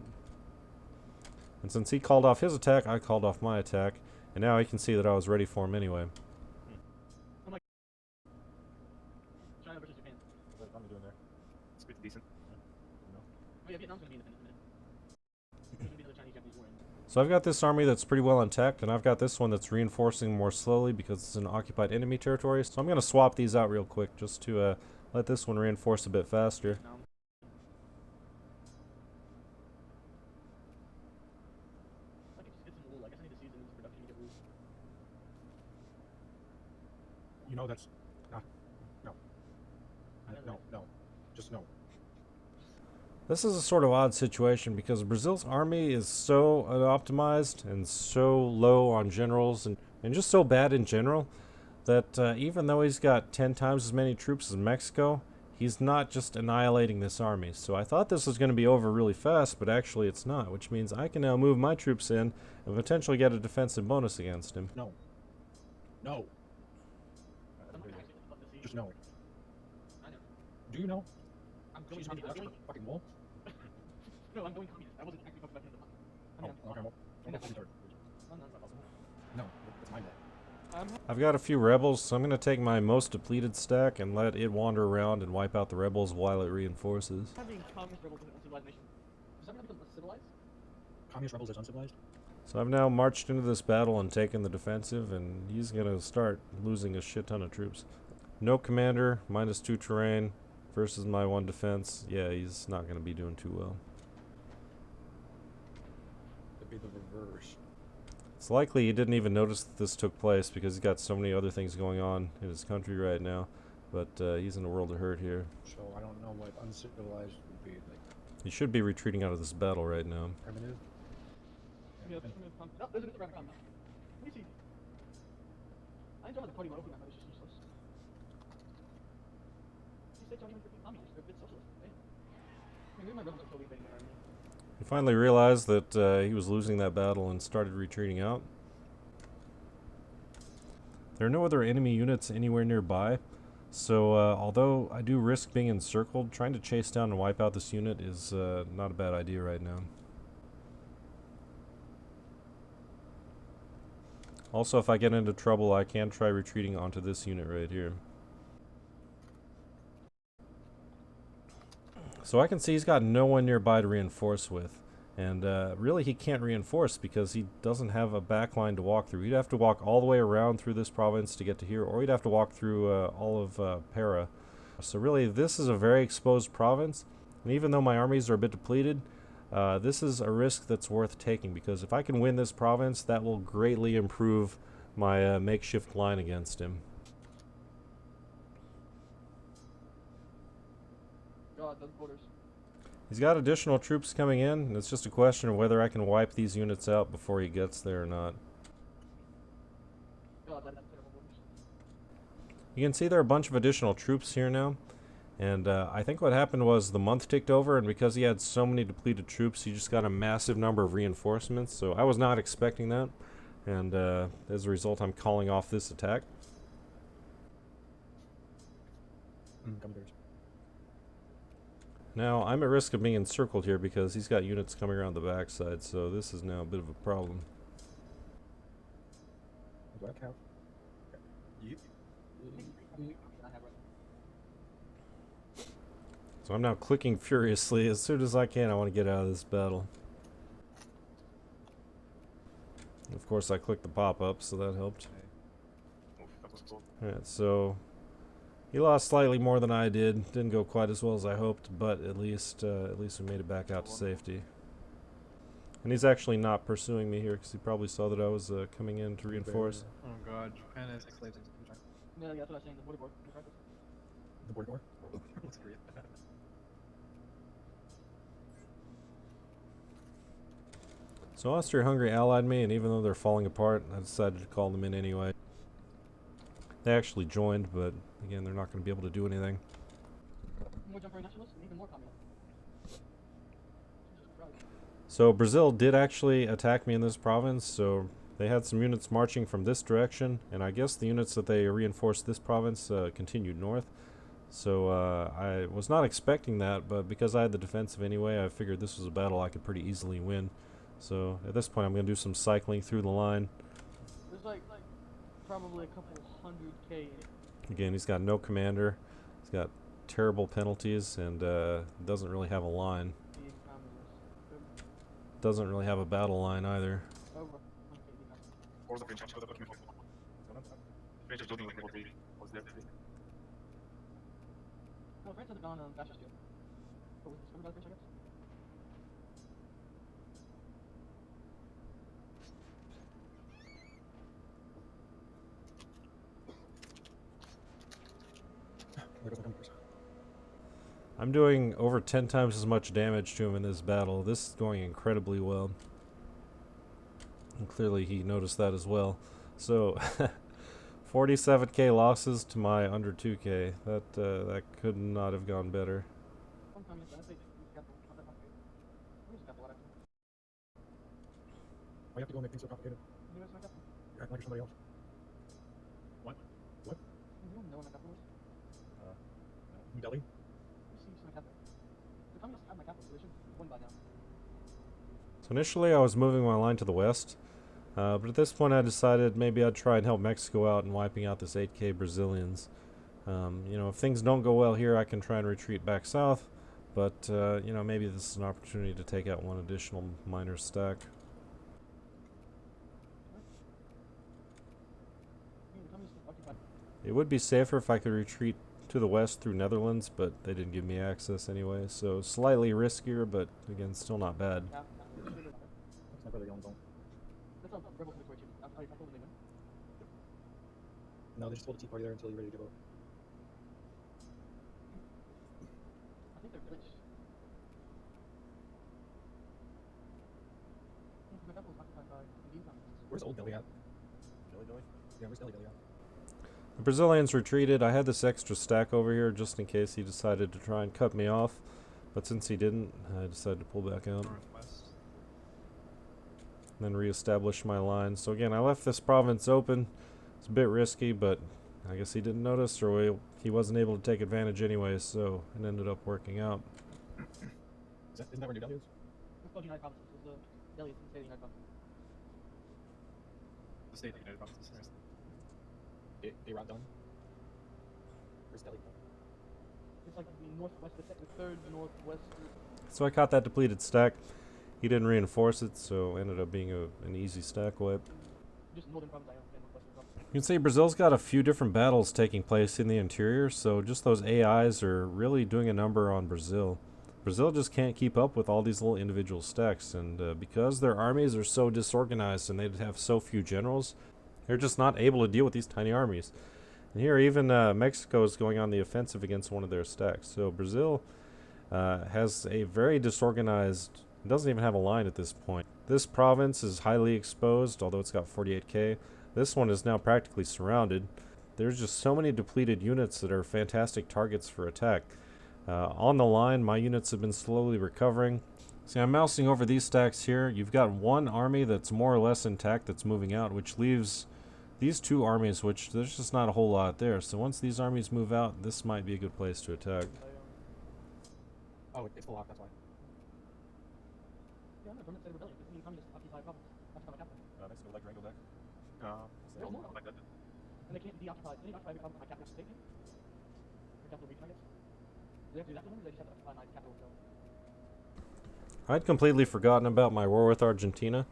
And since he called off his attack, I called off my attack, and now he can see that I was ready for him anyway. China versus Japan. What are we doing there? It's pretty decent. Oh yeah, Vietnam's gonna be independent in a minute. It's gonna be the Chinese-Japanese war. So I've got this army that's pretty well intact, and I've got this one that's reinforcing more slowly because it's in occupied enemy territory. So I'm going to swap these out real quick just to let this one reinforce a bit faster. Like it's in wool. I guess I need to season this production to get wool. You know that's not. No. No. Just no. This is a sort of odd situation because Brazil's army is so unoptimized and so low on generals and just so bad in general that even though he's got 10 times as many troops as Mexico, he's not just annihilating this army. So I thought this was going to be over really fast, but actually it's not, which means I can now move my troops in and potentially get a defensive bonus against him. No. No. I'm not actually fuck the siege. Just no. I know. Do you know? I'm going She's on the communist. fucking wall. No, I'm going communist. I wasn't actually fucking back into the Oh, okay. Well, I'm that's retarded. No, it's my wall. I've got a few rebels, so I'm going to take my most depleted stack and let it wander around and wipe out the rebels while it reinforces. Having communist rebels in a civilized nation. Does that become civilized? Communist rebels is uncivilized. So I've now marched into this battle and taken the defensive, and he's going to start losing a shit ton of troops. No commander, -2 terrain versus my 1 defense. Yeah, he's not going to be doing too well. It'd be the reverse. It's likely he didn't even notice that this took place because he's got so many other things going on in his country right now. But he's in a world of hurt here. So I don't know what uncivilized would be like. He should be retreating out of this battle right now. Primitive. Yeah, oh, there's a good round of combat. Let me see. I enjoy the party mode opening that, but it's just useless. These states aren't even freaking communist, they're a bit socialist. Right? I mean, maybe my rebels are totally invading their army. He finally realized that he was losing that battle and started retreating out. There are no other enemy units anywhere nearby, so although I do risk being encircled, trying to chase down and wipe out this unit is not a bad idea right now. Also, if I get into trouble, I can try retreating onto this unit right here. So I can see he's got no one nearby to reinforce with. And really he can't reinforce because he doesn't have a backline to walk through. He'd have to walk all the way around through this province to get to here, or he'd have to walk through all of Para. So really this is a very exposed province. And even though my armies are a bit depleted, this is a risk that's worth taking, because if I can win this province, that will greatly improve my makeshift line against him. God, those borders. He's got additional troops coming in, and it's just a question of whether I can wipe these units out before he gets there or not. God, that's terrible borders. You can see there are a bunch of additional troops here now, and I think what happened was the month ticked over, and because he had so many depleted troops, he just got a massive number of reinforcements, so I was not expecting that, and as a result I'm calling off this attack. Come there. Now, I'm at risk of being encircled here because he's got units coming around the backside, so this is now a bit of a problem. Do I count? So I'm now clicking furiously. As soon as I can, I want to get out of this battle. Of course, I clicked the pop-up, so that helped. Oof, that was cool. Alright, so he lost slightly more than I did. Didn't go quite as well as I hoped, but at least we made it back out to safety. And he's actually not pursuing me here because he probably saw that I was coming in to reinforce. Oh god, Japan is enslaved. Yeah, that's what I was saying, the border war. The border war? That's great. So Austria-Hungary allied me, and even though they're falling apart, I decided to call them in anyway. They actually joined, but again, they're not going to be able to do anything. More temporary nationalists and even more communists. So Brazil did actually attack me in this province, so they had some units marching from this direction, and I guess the units that they reinforced this province continued north. So I was not expecting that, but because I had the defensive anyway, I figured this was a battle I could pretty easily win. So at this point I'm going to do some cycling through the line. There's like probably a couple 100K. Again, he's got no commander, he's got terrible penalties, and doesn't really have a line. Doesn't really have a battle line either. Over. Or the French actually the document. French is building like level 3. Was there today? No, France hasn't gone fascist yet. Oh, was discovered by the French, I guess? There goes my numbers. I'm doing over 10 times as much damage to him in this battle. This is going incredibly well. And clearly he noticed that as well. So 47k losses to my under 2k. That could not have gone better. One communist, I think he's got the capital. Where's the capital at? Why you have to go and make things so complicated? Where's my capital? You're acting like you're somebody else. What? What? You don't know where my capital is? New Delhi? You see my capital. The communists have my capital, so they should have won by now. So initially I was moving my line to the west, but at this point I decided maybe I'd try and help Mexico out in wiping out this 8k Brazilians. You know, if things don't go well here, I can try and retreat back south, but you know, maybe this is an opportunity to take out one additional minor stack. The communists occupied. It would be safer if I could retreat to the west through Netherlands, but they didn't give me access anyway, so slightly riskier, but again, still not bad. That's never the only goal. That's how rebels in the chief. I told them they win. No, they just hold the Tea Party there until you're ready to give up. I think they're rich. My capital is occupied by Indian communists. Where's Old Delhi at? Delhi? Yeah, where's Delhi at? The Brazilians retreated. I had this extra stack over here just in case he decided to try and cut me off, but since he didn't, I decided to pull back out. Northwest. And then reestablish my line. So again, I left this province open. It's a bit risky, but I guess he didn't notice, or he wasn't able to take advantage anyway, so it ended up working out. Isn't that where New Delhi is? It's called United Provinces. It's the Delhi is the state of the United Provinces. The state of the United Provinces. Iraq done? Where's Delhi? It's like the northwest, the third northwest. So I caught that depleted stack. He didn't reinforce it, so ended up being an easy stack wipe. Just northern province, I understand northwestern province. You can see Brazil's got a few different battles taking place in the interior, so just those AIs are really doing a number on Brazil. Brazil just can't keep up with all these little individual stacks, and because their armies are so disorganized and they have so few generals, they're just not able to deal with these tiny armies. And here even Mexico is going on the offensive against one of their stacks. So Brazil has a very disorganized, it doesn't even have a line at this point. This province is highly exposed, although it's got 48k. This one is now practically surrounded. There's just so many depleted units that are fantastic targets for attack. On the line, my units have been slowly recovering. See, I'm mousing over these stacks here. You've got one army that's more or less intact that's moving out, which leaves these two armies, which there's just not a whole lot there. So once these armies move out, this might be a good place to attack. Oh, it's full lock, that's why. Yeah, I'm not from the state of rebellion. This is the communist occupied province. That's not my capital. Mexico would like Durango back. There's more. Like that. And they can't deoccupy. They occupy the province my capital state. Your capital region, I guess. Do they have to do that to them, or they just have to occupy my capital itself? I'd completely forgotten about my war with Argentina.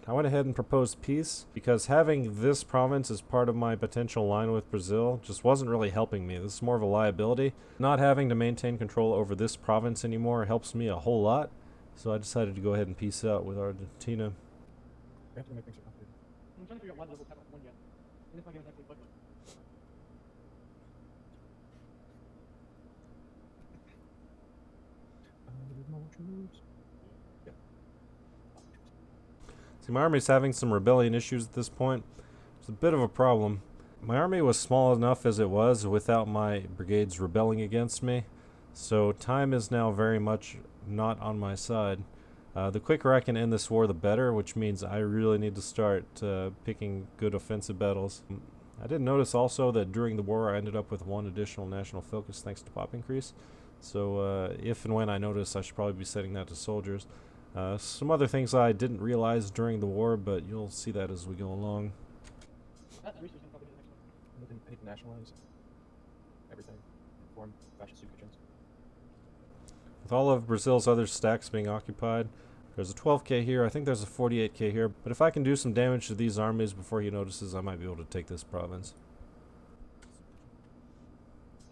I went ahead and proposed peace because having this province as part of my potential line with Brazil just wasn't really helping me. This is more of a liability. Not having to maintain control over this province anymore helps me a whole lot. So I decided to go ahead and peace out with Argentina. We have to make things so complicated. I'm trying to figure out why the liberals haven't won yet. And if my game is actually bugging. More troops. See, my army's having some rebellion issues at this point. It's a bit of a problem. My army was small enough as it was without my brigades rebelling against me, so time is now very much not on my side. The quicker I can end this war, the better, which means I really need to start picking good offensive battles. I did notice also that during the war I ended up with 1 additional national focus thanks to pop increase. So if and when I notice, I should probably be setting that to soldiers. Some other things I didn't realize during the war, but you'll see that as we go along. That research can probably do the next one. I need to nationalize everything. Form fascist soup kitchens. With all of Brazil's other stacks being occupied, there's a 12k here, I think there's a 48k here, but if I can do some damage to these armies before he notices, I might be able to take this province.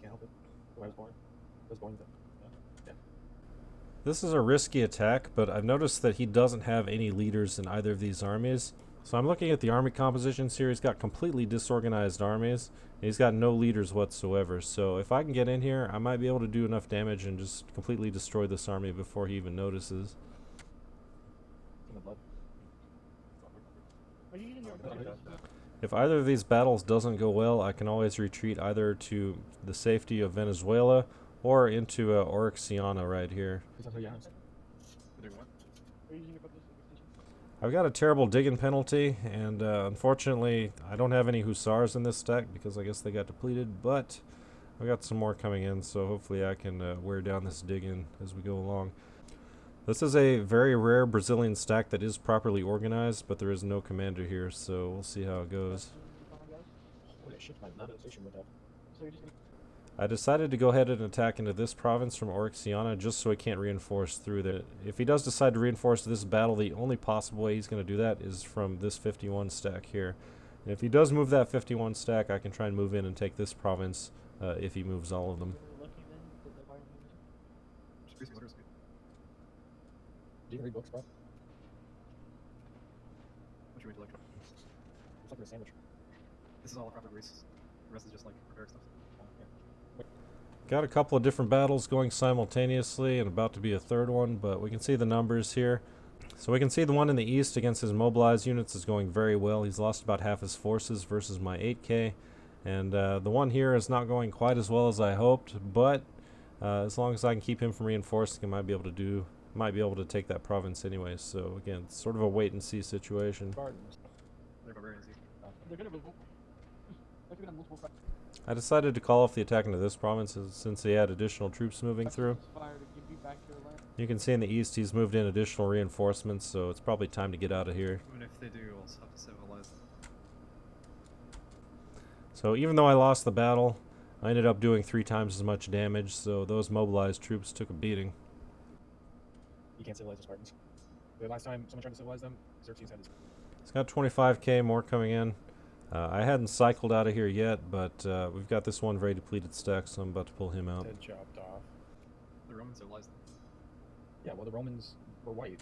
Can't help it. Where I was born. I was born with it. Yeah. This is a risky attack, but I've noticed that he doesn't have any leaders in either of these armies. So I'm looking at the army compositions here. He's got completely disorganized armies, and he's got no leaders whatsoever. So if I can get in here, I might be able to do enough damage and just completely destroy this army before he even notices. King of blood. Are you using your If either of these battles doesn't go well, I can always retreat either to the safety of Venezuela or into Oryxiana right here. They're Doing what? Are you using your focus extension? I've got a terrible digging penalty, and unfortunately I don't have any hussars in this stack because I guess they got depleted, but I've got some more coming in, so hopefully I can wear down this digging as we go along. This is a very rare Brazilian stack that is properly organized, but there is no commander here, so we'll see how it goes. Holy shit, my mobilization went up. So you're just gonna I decided to go ahead and attack into this province from Oryxiana just so he can't reinforce through there. If he does decide to reinforce this battle, the only possible way he's going to do that is from this 51 stack here. And if he does move that 51 stack, I can try and move in and take this province if he moves all of them. lucky then that the viral Just greasy orders. Do you read books, bro? What you read to like? It's like a sandwich. This is all proper grease. The rest is just like prepared stuff. Oh, yeah. Got a couple of different battles going simultaneously and about to be a third one, but we can see the numbers here. So we can see the one in the east against his mobilized units is going very well. He's lost about half his forces versus my 8k. And the one here is not going quite as well as I hoped, but as long as I can keep him from reinforcing, I might be able to take that province anyway. So again, it's sort of a wait and see situation. Spartans. They're barbarians. They're gonna revolt. They're gonna have multiple fires. I decided to call off the attack into this province since he had additional troops moving through. Fire to give you back your land. You can see in the east he's moved in additional reinforcements, so it's probably time to get out of here. Even if they do, we'll have to civilize them. So even though I lost the battle, I ended up doing 3 times as much damage, so those mobilized troops took a beating. You can't civilize the Spartans. The last time someone tried to civilize them, Xerxes had his. It's got 25k more coming in. I hadn't cycled out of here yet, but we've got this one very depleted stack, so I'm about to pull him out. Head chopped off. The Romans civilized them. Yeah, well, the Romans were white.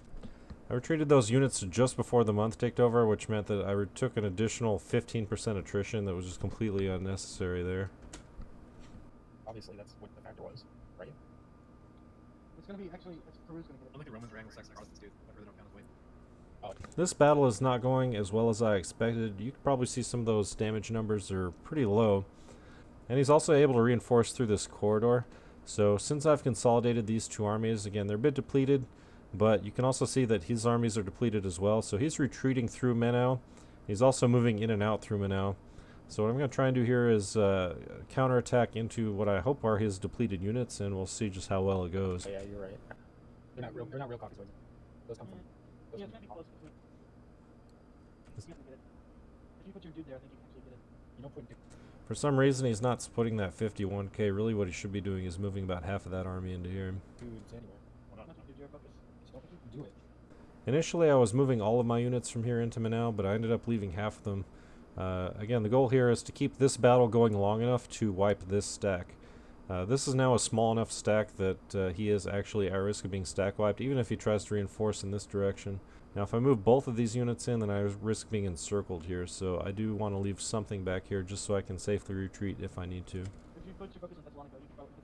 I retreated those units just before the month ticked over, which meant that I took an additional 15% attrition that was just completely unnecessary there. Obviously, that's what the factor was, right? It's gonna be actually. Peru's gonna I get don't it. think the Romans were Anglo-Saxon Protestants, dude. Whatever, they don't count as white. This battle is not going as well as I expected. You can probably see some of those damage numbers are pretty low. And he's also able to reinforce through this corridor. So since I've consolidated these two armies, again, they're a bit depleted, but you can also see that his armies are depleted as well. So he's retreating through Menau. He's also moving in and out through Menau. So what I'm going to try and do here is counterattack into what I hope are his depleted units, and we'll see just how well it goes. Oh, yeah, you're right. They're not real copies, right? Those come from. Those Yeah, come it's gonna be from- close. You can get it. If you put your dude there, I think you can actually get it. You don't put. For some reason, he's not splitting that 51k. Really what he should be doing is moving about half of that army into here. Dudes anywhere. Why not? Nothing to do your focus. Just don't do it. Initially, I was moving all of my units from here into Menau, but I ended up leaving half of them. Again, the goal here is to keep this battle going long enough to wipe this stack. This is now a small enough stack that he is actually at risk of being stack wiped, even if he tries to reinforce in this direction. Now, if I move both of these units in, then I risk being encircled here, so I do want to leave something back here just so I can safely retreat if I need to. If you put your focus on Thessalonica, you can probably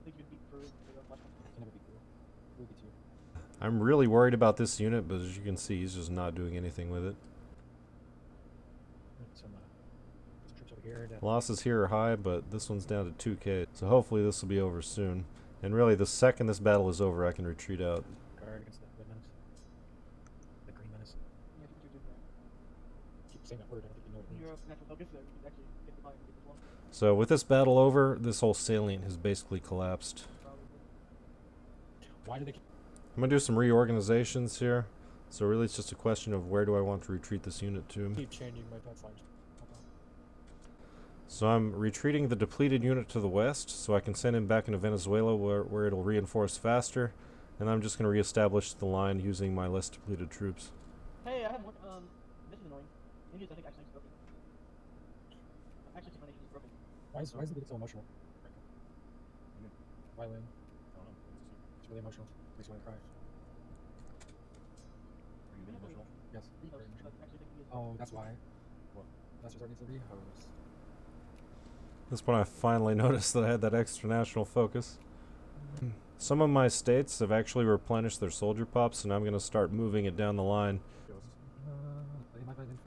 I think you'd beat Peru with a flashpoint. Can never be cool. We'll be too. I'm really worried about this unit, but as you can see, he's just not doing anything with it. Some troops over here to Losses here are high, but this one's down to 2k, so hopefully this will be over soon. And really, the second this battle is over, I can retreat out. guard against the red menace. The green menace. Yeah, you do that. Keep saying that word, I don't think you know what it means. Your natural focus, so you can actually get the line and get this one. So with this battle over, this whole salient has basically collapsed. Probably. Why do they keep I'm going to do some reorganizations here. So really it's just a question of where do I want to retreat this unit to. changing my pathfinder? So I'm retreating the depleted unit to the west, so I can send him back into Venezuela where it'll reinforce faster. And I'm just going to reestablish the line using my less depleted troops. Hey, I have one. This is annoying. India's, I think, actually broken. Actually, my nation is broken. Why is it get so emotional? Why, Lynn? I don't know. It's really emotional. Makes me want to cry. Are you being emotional? Yes. Rehost, Very but emotional. actually, I think India's Oh, that's why. What? That's just needs to rehost. That's when I finally noticed that I had that extra national focus. Some of my states have actually replenished their soldier pops, and I'm going to start moving it down the line.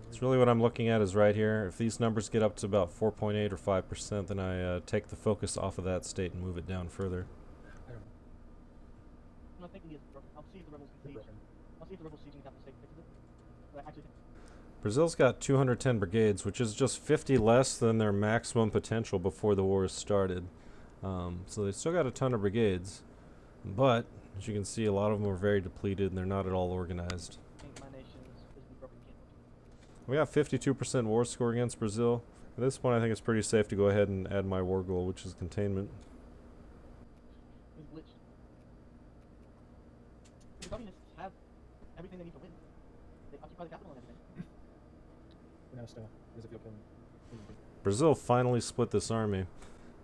It's really what I'm looking at is right here. If these numbers get up to about 4.8 or 5%, then I take the focus off of that state and move it down further. I don't know. No, I think India's broken. I'll see if the rebels can They're siege. broken. I'll see if the rebels sieging Capital State fixes it. But I actually think Brazil's got 210 brigades, which is just 50 less than their maximum potential before the war started. So they still got a ton of brigades, but as you can see, a lot of them are very depleted and they're not at all organized. my nation is physically broken. Can't We got 52% war score against Brazil. At this point, I think it's pretty safe to go ahead and add my war goal, which is containment. It's glitched. The communists have everything they need to win. They occupy the capital and everything. Does it feel killing? Brazil finally split this army,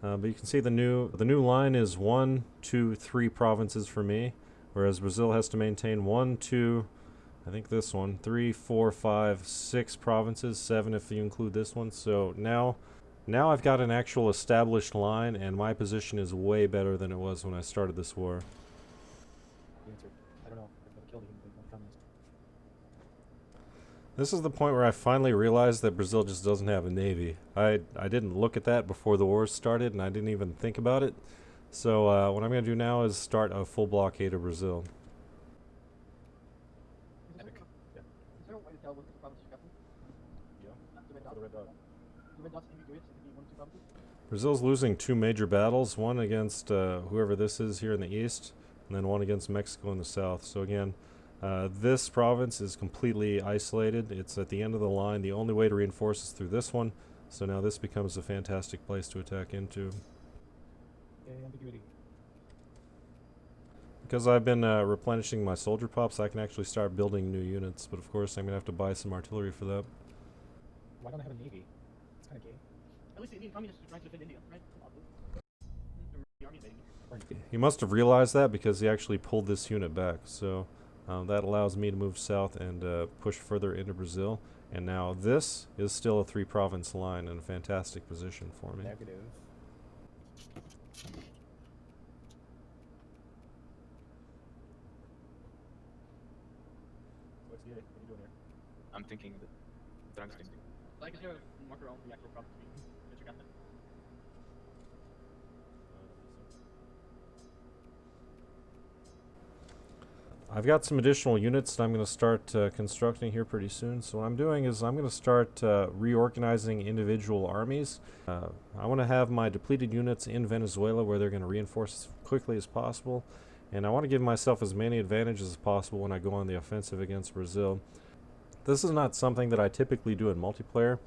but you can see the new line is 1, 2, 3 provinces for me, whereas Brazil has to maintain 1, 2, I think this one, 3, 4, 5, 6 provinces, 7 if you include this one. So now I've got an actual established line, and my position is way better than it was when I started this war. The answer. I don't know. If they'll kill the communist. This is the point where I finally realized that Brazil just doesn't have a navy. I didn't look at that before the war started, and I didn't even think about it. So what I'm going to do now is start a full blockade of Brazil. Epic. Yeah. Is there a way to tell what the province is capital? Yeah. The red For dot. the red dot. The red dot's ambiguous. It could be 1 or 2 provinces. Brazil's losing 2 major battles, one against whoever this is here in the east, and then one against Mexico in the south. So again, this province is completely isolated. It's at the end of the line. The only way to reinforce is through this one. So now this becomes a fantastic place to attack into. Ambiguity. Because I've been replenishing my soldier pops, I can actually start building new units. But of course, I'm going to have to buy some artillery for that. Why don't I have a navy? It's kind of gay. At least the Indian communists are trying to defend India, right? The army invading. He must have realized that because he actually pulled this unit back. So that allows me to move south and push further into Brazil. And now this is still a 3-province line and a fantastic position for me. Negative. What's the what are you doing here? I'm thinking that Dragon's thing. Like, is there a marker on the actual province that you got there? I've got some additional units that I'm going to start constructing here pretty soon. So what I'm doing is I'm going to start reorganizing individual armies. I want to have my depleted units in Venezuela where they're going to reinforce as quickly as possible. And I want to give myself as many advantages as possible when I go on the offensive against Brazil. This is not something that I typically do in multiplayer,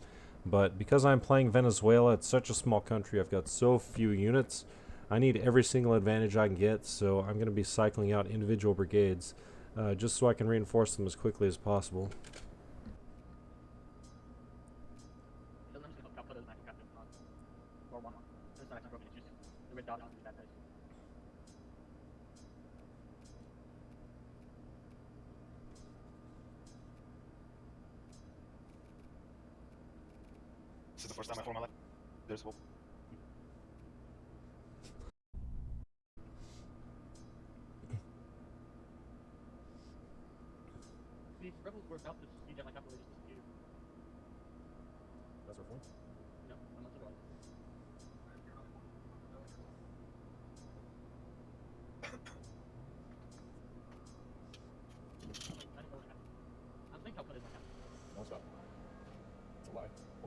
but because I'm playing Venezuela, it's such a small country, I've got so few units, I need every single advantage I can get, so I'm going to be cycling out individual brigades just so I can reinforce them as quickly as possible. It doesn't actually help Calcutta as an actual captain on War 1. It's not actually broken, it's just the red dot is in that place. This is the first time I form my life. There's hope. The rebels were about to siege at my capital, they just disappeared. That's our point. No, I'm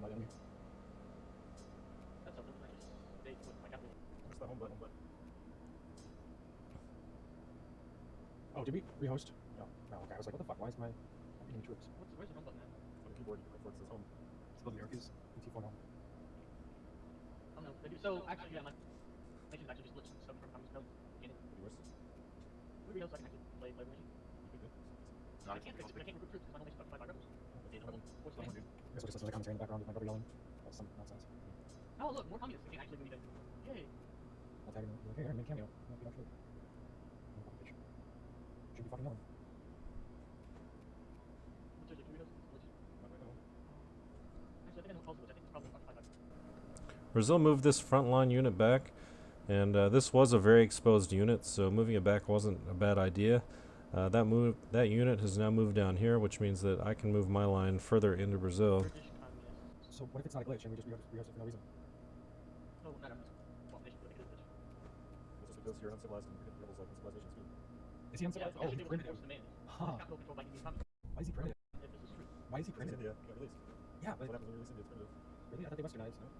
Come by enemy. That's something. I just stayed with my captain. What's the home button? Oh, did we rehost? No. No, okay. I was like, what the fuck? Why is my... I'm beating troops. Where's the home button at? On the keyboard, where it says home. Still the Yorkies. PT4 now. Oh no. So actually, yeah, my nation's actually just glitched stuff from Thomas Code in it. Pretty worse. We realized I can actually play nation. No, I can't fix it, but I can't recruit troops because I'm only stuck by my rebels. What's the name? Guess what just says a commentary in the background with my brother yelling. That's some nonsense. Oh look, more communists. We can actually win. Yay. I'll tag him. Like, hey, Aaron, make a cameo. No, you don't shoot. No fucking bitch. Should be fucking yelling. What's your Doritos? Not right now. Actually, I think I know what I think it's probably 5. Brazil moved this frontline unit back, and this was a very exposed unit, so moving it back wasn't a bad idea. That unit has now moved down here, which means that I can move my line further into Brazil. British communists. So what if it's not a glitch and we just rehost it for no reason? No, not a well, nation, but it is a glitch. Is this because you're uncivilized and rebels like uncivilization too? Is he Yeah, uncivilized? yeah, Oh, they he were printed forced him. to man. Huh. Capital controlled by Indian communists. Why is he printed? If this is true. Why is he printed? India, got released. Yeah, That's but what happens when you release India, it's primitive. really, I thought they westernized. No?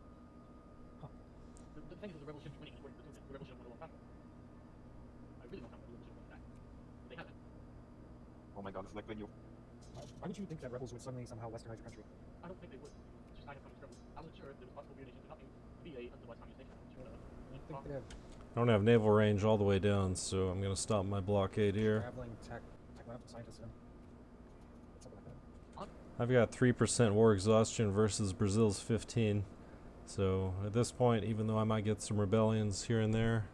The thing is, the rebel shouldn't be winning. The rebel shouldn't win a long time. I really want to the rebel should win back. But they haven't. Oh my god, it's like when you... Why would you think that rebels would suddenly somehow westernize your country? I don't think they would. It's just kind of communist rebels. I wasn't sure if there was possible nation to not be a uncivilized communist nation. I'm sure You'd think they have I don't have naval range all the way down, so I'm going to stop my blockade here. traveling technological scientists in them. Something like that. I've got 3% war exhaustion versus Brazil's 15. So at this point, even though I might get some rebellions here and there,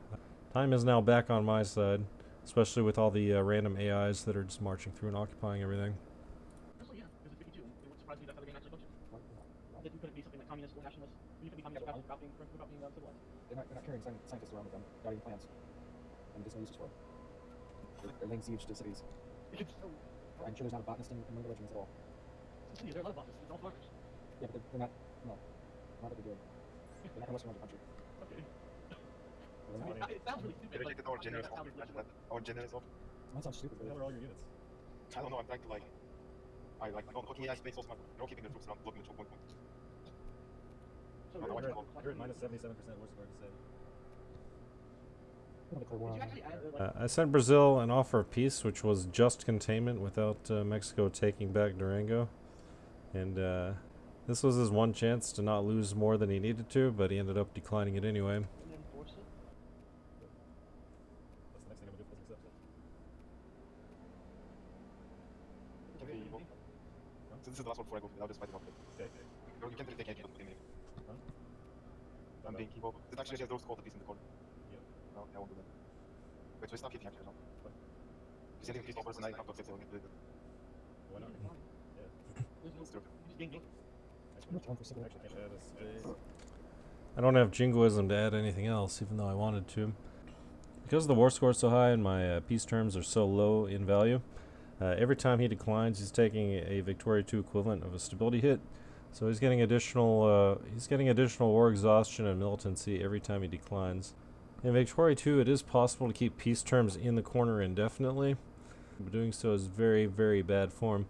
time is now back on my side, especially with all the random AIs that are just marching through and occupying everything. Honestly, yeah, because it's 52. It wouldn't surprise me that the game actually functions. That you couldn't be something like communist or nationalist. You could be communist without being civilized. They're not carrying scientists around with them, guarding plants, and dismal uses for it. They're laying siege to cities. It's so. I'm sure there's not a botanist among the regiments at all. There are a lot of bosses. It's all farmers. Yeah, but they're not. No, not that they're good. They're not gonna westernize the country. Okay. They're not. It sounds really stupid. They But rejected our generous that sounds offer. really Our generous offer. That sounds stupid. But all your units? I don't know, I'm trying to like... I like, looking AI space also, they're all keeping their troops around, blocking the choke point. So No, you're you're at minus 77% worse than to say. We're gonna declare war Did on you them. actually add I sent Brazil an offer of peace, which was just containment without Mexico taking back Durango. And this was his one chance to not lose more than he needed to, but he ended up declining it anyway. enforce it? That's the next thing I'm gonna do is accept it. So this is the last one before I go, I'll just fight him off. Okay. No, you can't really take any of them. I'm being Kibo. It actually has those called at least in the corner. Yeah. No, I won't do that. Wait, so it's not keeping actually, no? You're sending a peaceful person, I have to accept it. Why not? There's no. It's true. You just gain gain. I'm not going for civil. Actually, can't add a space. I don't have jingoism to add anything else, even though I wanted to. Because the war score is so high and my peace terms are so low in value, every time he declines, he's taking a Victoria 2 equivalent of a stability hit. So he's getting additional war exhaustion and militancy every time he declines. In Victoria 2, it is possible to keep peace terms in the corner indefinitely, but doing so is very, very bad form.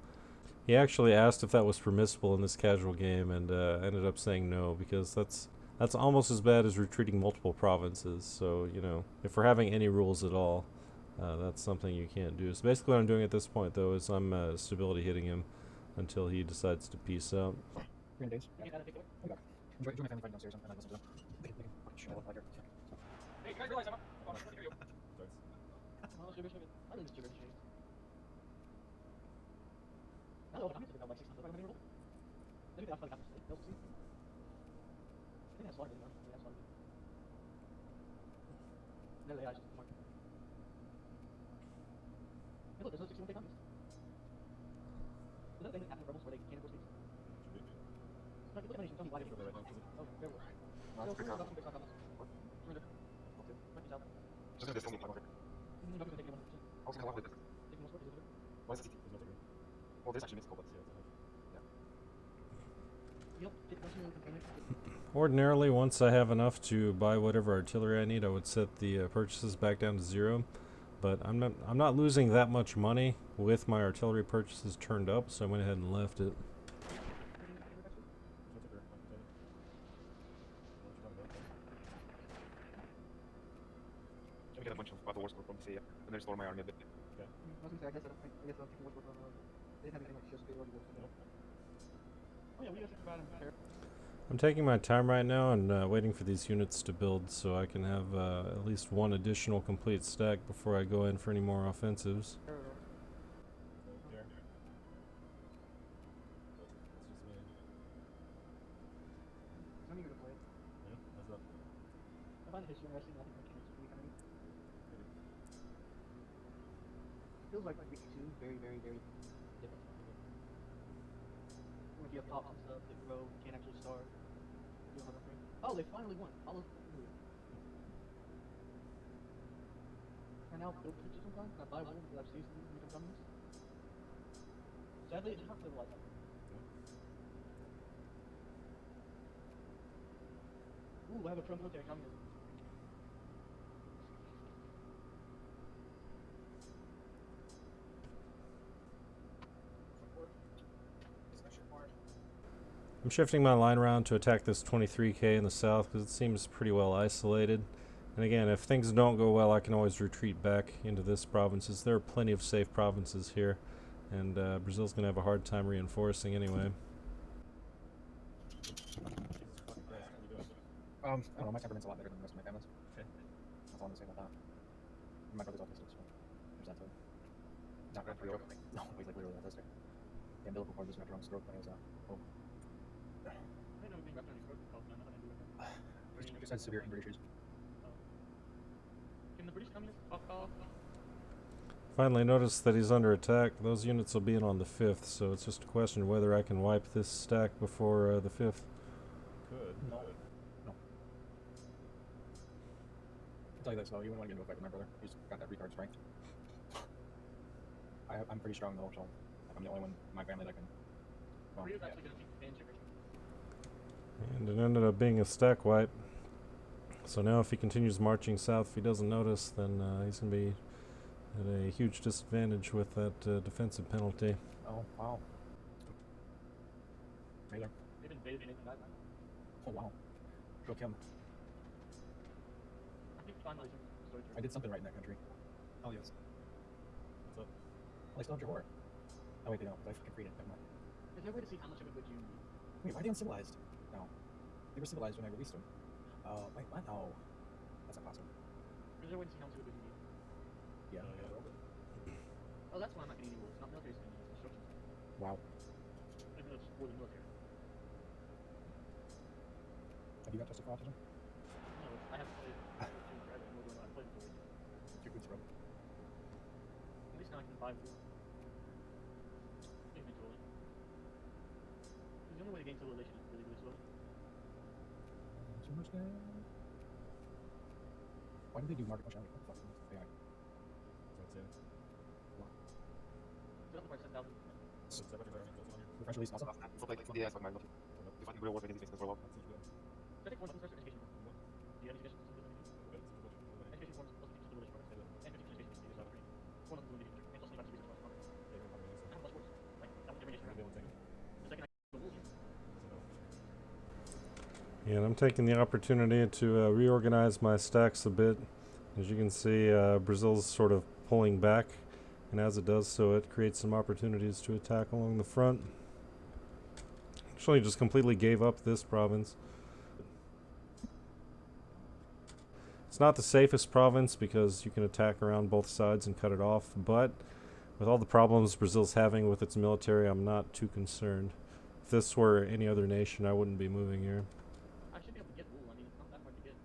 He actually asked if that was permissible in this casual game, and ended up saying no, because that's almost as bad as retreating multiple provinces. So, you know, if we're having any rules at all, that's something you can't do. So basically what I'm doing at this point, though, is I'm stability hitting him until he decides to peace out. 300 days. You can't add a big one. Enjoy my family fighting downstairs and I listen to them. They can fucking shit all up like her. Hey, you guys realize I'm up? Oh, here we go. Oh, sugar. I think it's sugar. I don't know, I'm going to like 600. Maybe that's like that. They'll see. I think that's larger, you know? I think that's larger. No, yeah, I just mark. Hey, look, there's no 61 take communists. Is that the thing that happened to rebels where they can't enforce peace? No, look at my nation, tell me why they can't. Oh, fair war. No, it's pretty hard. Surrender. Surrender. Just gonna distil me, I'm okay. No, because they take 100%. I was gonna have with it. Take more score, is it? Why is it CT? Well, there's actually Mexico, but yeah. Yep, take one to container. Ordinarily, once I have enough to buy whatever artillery I need, I would set the purchases back down to 0. But I'm not losing that much money with my artillery purchases turned up, so I went ahead and left it. get a bunch of battle wars from say, and then restore my army a bit. I was gonna say, I guess I'm taking what's worth on. They didn't have anything like just big already worked. Oh yeah, we got to provide them fair. I'm taking my time right now and waiting for these units to build so I can have at least one additional complete stack before I go in for any more offensives. I'm eager to play it. I find the history interesting. I think mechanics will be kind of neat. It feels like week 2 very, very, very different. Like you have pops and stuff that grow, you can't actually start. You don't have enough room. Oh, they finally won. All of I now build pictures sometimes, and I buy one because I've seen them become communist. Sadly, it did not live like that. Ooh, I have a pro-military communism. I'm shifting my line around to attack this 23k in the south because it seems pretty well isolated. And again, if things don't go well, I can always retreat back into this provinces. There are plenty of safe provinces here, and Brazil's going to have a hard time reinforcing anyway. I don't know, my temperament's a lot better than the rest of my family's. That's all I'm gonna say about that. My brother's autistic, so there's that too. Not good for you. No, he's like literally autistic. The umbilical cord just wrapped around his throat when he was home. I didn't know being wrapped around your throat was nothing to do with it. He just had severe anger issues. Can the British communists fuck off? Finally noticed that he's under attack. Those units will be in on the 5th, so it's just a question of whether I can wipe this stack before the 5th. No. I'll tell you this though, you wouldn't want to get into a fight with my brother. He's got that retard strength. I'm pretty strong though, so I'm the only one in my family that can. Well, Korea's actually going to take advantage of it. And it ended up being a stack wipe. So now if he continues marching south, if he doesn't notice, then he's going to be at a huge disadvantage with that defensive penalty. Oh, wow. Amazing. They've invaded me that night. Oh, wow. Go kill him. I think finally some story. I did something right in that country. Oh, yes. What's up? Well, they still have your war. Oh, wait, they don't. I fucking freed it. Never mind. Is there a way to see how much of it would you need? Wait, why are they uncivilized? No. They were civilized when I released them. Wait, what? No. That's not possible. Is there a way to see how much of it would you need? Yeah. Oh, that's why I'm not getting any rules. Not military spending, it's construction spending. Wow. Even though it's for the military. Have you got tested for autism? No, I haven't played Doom forever, nor do I know how to play before. Your goods, bro. At least now I can buy food. Eventually. The only way to gain civilization is really, really slowly. Too much there. Why did they do market functionality? What the fuck is AI? So that's the part 7,000. The French release also? So like the AI is like my love. If I can real world with these things for a while. I think one starts with education. Do you have education? Education forms plus teachers the village program. And 50% education is level 3. One of the limited and plus 25% research plus program. And plus sports. Like, that one every nation around. The second I the rules here. Yeah, and I'm taking the opportunity to reorganize my stacks a bit. As you can see, Brazil's sort of pulling back, and as it does so, it creates some opportunities to attack along the front. Actually, just completely gave up this province. It's not the safest province because you can attack around both sides and cut it off, but with all the problems Brazil's having with its military, I'm not too concerned. If this were any other nation, I wouldn't be moving here. I should be able to get wool. I mean, it's not that hard to get.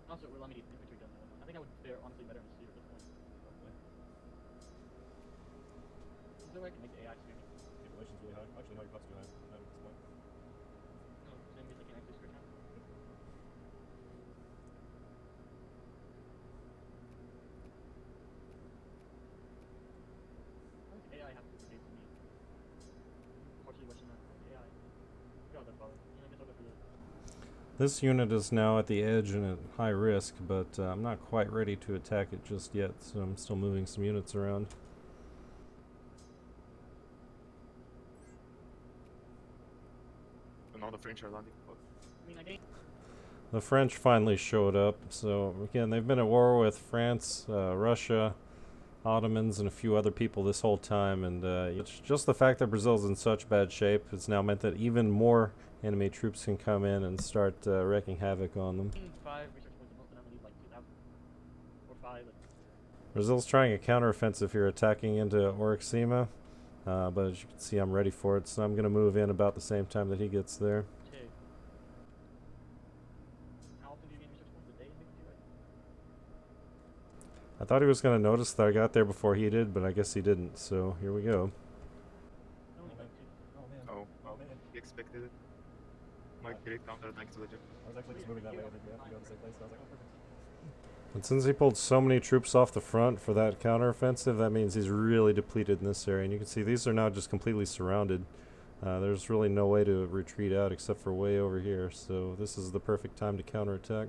Also, it would allow me to get infantry done. I think I would fare honestly better in the sea at this point. Is there a way I can make the AI scream? Population's really high. Actually, no, your costs too high at this point. No, same as I can actually scream now. I think the AI has to behave for me. Unfortunately, watching that AI. God, that bother. You know, I guess I'll go through the This unit is now at the edge and at high risk, but I'm not quite ready to attack it just yet, so I'm still moving some units around. the French are landing. But I mean, I gained. The French finally showed up. So again, they've been at war with France, Russia, Ottomans, and a few other people this whole time, and it's just the fact that Brazil's in such bad shape has now meant that even more enemy troops can come in and start wreaking havoc on them. 5 research points a month, and I'm gonna need like 2,000 or 5. Like, Brazil's trying a counteroffensive here, attacking into Orixima, but as you can see, I'm ready for it, so I'm going to move in about the same time that he gets there. okay. How often do you gain research points a day? Maybe, right? I thought he was going to notice that I got there before he did, but I guess he didn't, so here we go. Only like 2. Oh man. oh, Oh man. he expected it. My great counter thanks to the gym. I was actually just moving that way. I think we have to go to the same place. And I was like, oh perfect. And since he pulled so many troops off the front for that counteroffensive, that means he's really depleted in this area. And you can see these are now just completely surrounded. There's really no way to retreat out except for way over here. So this is the perfect time to counterattack.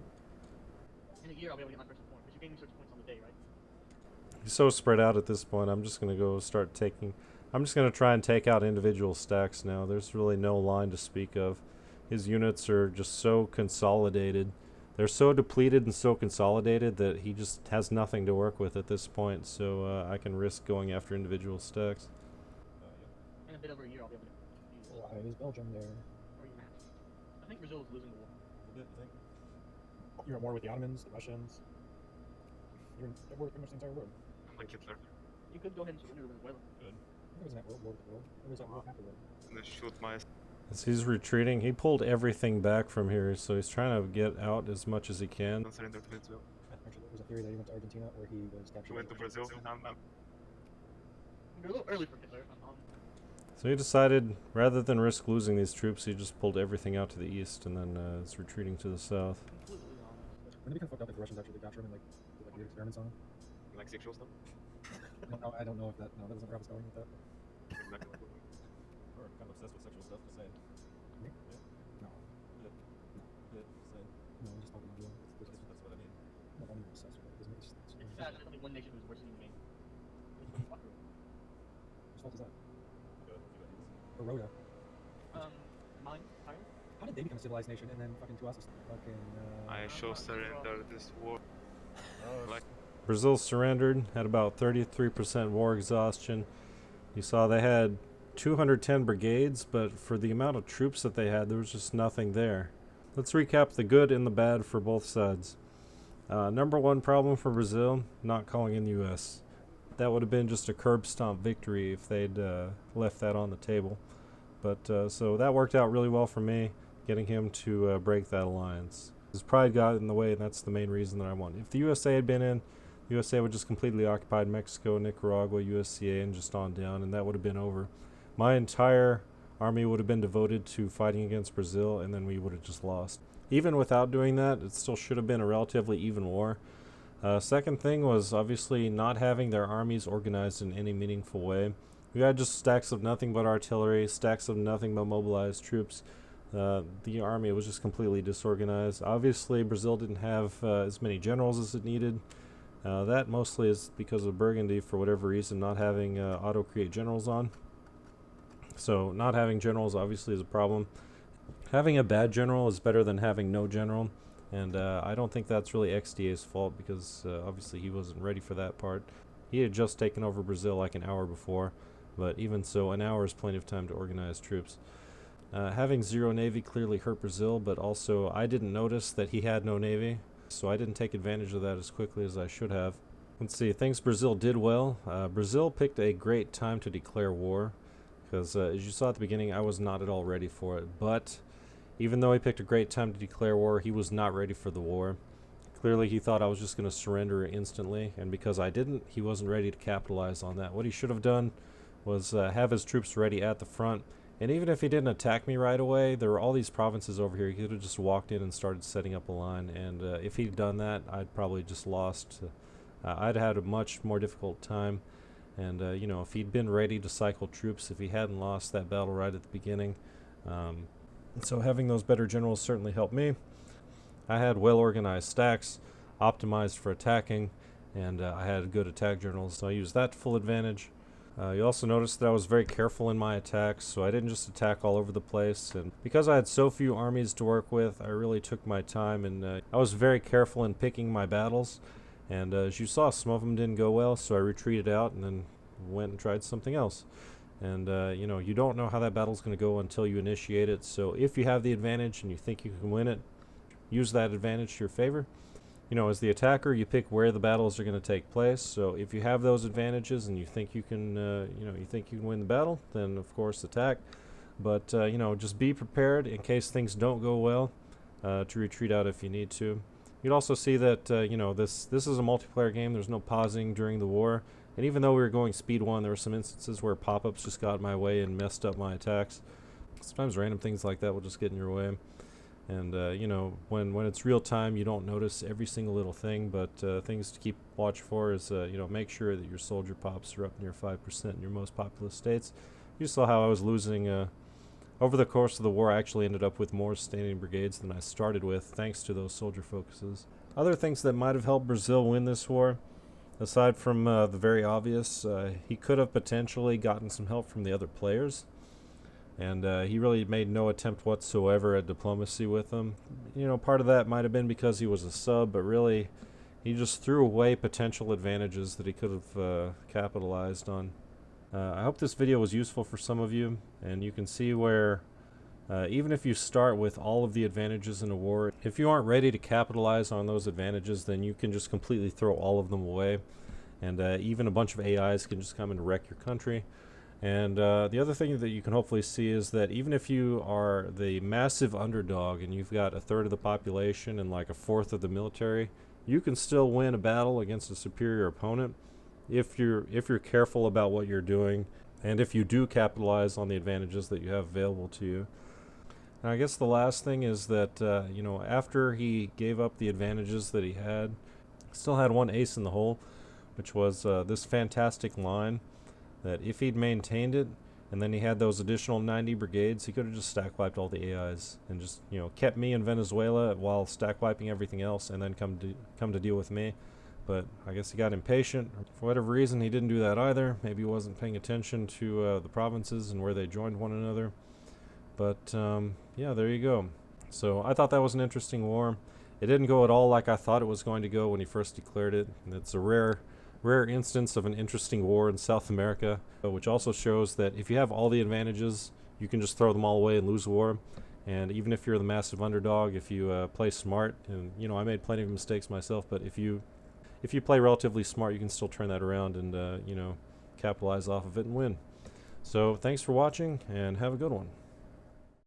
In a year, I'll be able to get my first reform, because you gain research points on the day, right? He's so spread out at this point, I'm just going to go start taking... I'm just going to try and take out individual stacks now. There's really no line to speak of. His units are just so consolidated. They're so depleted and so consolidated that he just has nothing to work with at this point, so I can risk going after individual stacks. In a bit over a year, I'll be able to use it. Why is Belgium there? Or even half. I think Brazil is losing the war. A bit, I think. You're at war with the Ottomans, the Russians. You're at war with pretty much the entire world. Like Hitler. You could go ahead and surrender to Venezuela. I was in that world war with the world. It was at war half the world. And then shoot my As he's retreating, he pulled everything back from here, so he's trying to get out as much as he can. don't surrender to Venezuela. Actually, there was a theory that he went to Argentina where he was He captured. went to Brazil and I'm You're a little early for Hitler. So he decided, rather than risk losing these troops, he just pulled everything out to the east and then is retreating to the south. Completely honest. Wouldn't it be kind of fucked up if the Russians actually did capture him and like did like weird experiments on him? like sexual stuff. No, I don't know if that. No, that wasn't where I was going with that. Exactly. We're kind of obsessed with sexual stuff. Just saying. Me? Yeah. No. Yeah. No. Yeah. Saying. No, I'm just talking about you. That's what I mean. No, I'm not obsessed with it. It's It's sad that there's only one nation who's worse than the game. Whose fault is that? Baroda. Mine? Tyler? How did they become a civilized nation and then fucking to us fucking? I shall surrender this war. Like Brazil surrendered, had about 33% war exhaustion. You saw they had 210 brigades, but for the amount of troops that they had, there was just nothing there. Let's recap the good and the bad for both sides. Number one problem for Brazil, not calling in the U.S. That would have been just a curb stomp victory if they'd left that on the table. But so that worked out really well for me, getting him to break that alliance. His pride got in the way, and that's the main reason that I won. If the USA had been in, the USA would just completely occupied Mexico, Nicaragua, USCA, and just on down, and that would have been over. My entire army would have been devoted to fighting against Brazil, and then we would have just lost. Even without doing that, it still should have been a relatively even war. Second thing was obviously not having their armies organized in any meaningful way. We had just stacks of nothing but artillery, stacks of nothing but mobilized troops. The army was just completely disorganized. Obviously, Brazil didn't have as many generals as it needed. That mostly is because of Burgundy, for whatever reason, not having auto-create generals on. So not having generals obviously is a problem. Having a bad general is better than having no general. And I don't think that's really XDA's fault, because obviously he wasn't ready for that part. He had just taken over Brazil like an hour before, but even so, an hour is plenty of time to organize troops. Having zero navy clearly hurt Brazil, but also I didn't notice that he had no navy, so I didn't take advantage of that as quickly as I should have. Let's see, things Brazil did well. Brazil picked a great time to declare war, because as you saw at the beginning, I was not at all ready for it. But even though he picked a great time to declare war, he was not ready for the war. Clearly he thought I was just going to surrender instantly, and because I didn't, he wasn't ready to capitalize on that. What he should have done was have his troops ready at the front. And even if he didn't attack me right away, there were all these provinces over here. He could have just walked in and started setting up a line. And if he'd done that, I'd probably just lost. I'd had a much more difficult time. And, you know, if he'd been ready to cycle troops, if he hadn't lost that battle right at the beginning. So having those better generals certainly helped me. I had well-organized stacks, optimized for attacking, and I had good attack generals. So I used that to full advantage. You also noticed that I was very careful in my attacks, so I didn't just attack all over the place. And because I had so few armies to work with, I really took my time, and I was very careful in picking my battles. And as you saw, some of them didn't go well, so I retreated out and then went and tried something else. And you know, you don't know how that battle's going to go until you initiate it. So if you have the advantage and you think you can win it, use that advantage to your favor. You know, as the attacker, you pick where the battles are going to take place. So if you have those advantages and you think you can, you think you can win the battle, then of course attack. But you know, just be prepared in case things don't go well to retreat out if you need to. You'd also see that you know, this is a multiplayer game. There's no pausing during the war, and even though we were going speed 1, there were some instances where pop-ups just got in my way and messed up my attacks. Sometimes random things like that will just get in your way. And you know, when it's real time, you don't notice every single little thing, but things to keep watch for is you know, make sure that your soldier pops are up near 5% in your most populous states. You saw how I was losing over the course of the war. I actually ended up with more standing brigades than I started with, thanks to those soldier focuses. Other things that might have helped Brazil win this war, aside from the very obvious, he could have potentially gotten some help from the other players. And he really made no attempt whatsoever at diplomacy with them. You know, part of that might have been because he was a sub, but really he just threw away potential advantages that he could have capitalized on. I hope this video was useful for some of you, and you can see where even if you start with all of the advantages in a war, if you aren't ready to capitalize on those advantages, then you can just completely throw all of them away, and even a bunch of AIs can just come and wreck your country. And the other thing that you can hopefully see is that even if you are the massive underdog and you've got 1/3 of the population and like 1/4 of the military, you can still win a battle against a superior opponent if you're careful about what you're doing, and if you do capitalize on the advantages that you have available to you. And I guess the last thing is that you know, after he gave up the advantages that he had, still had one ace in the hole, which was this fantastic line. That if he'd maintained it, and then he had those additional 90 brigades, he could have just stack wiped all the AIs and just, you know, kept me in Venezuela while stack wiping everything else, and then come to deal with me. But I guess he got impatient. For whatever reason, he didn't do that either. Maybe he wasn't paying attention to the provinces and where they joined one another. But yeah, there you go. So I thought that was an interesting war. It didn't go at all like I thought it was going to go when he first declared it. And it's a rare instance of an interesting war in South America, which also shows that if you have all the advantages, you can just throw them all away and lose a war. And even if you're the massive underdog, if you play smart, and you know, I made plenty of mistakes myself, but if you play relatively smart, you can still turn that around and you know, capitalize off of it and win. So thanks for watching, and have a good one.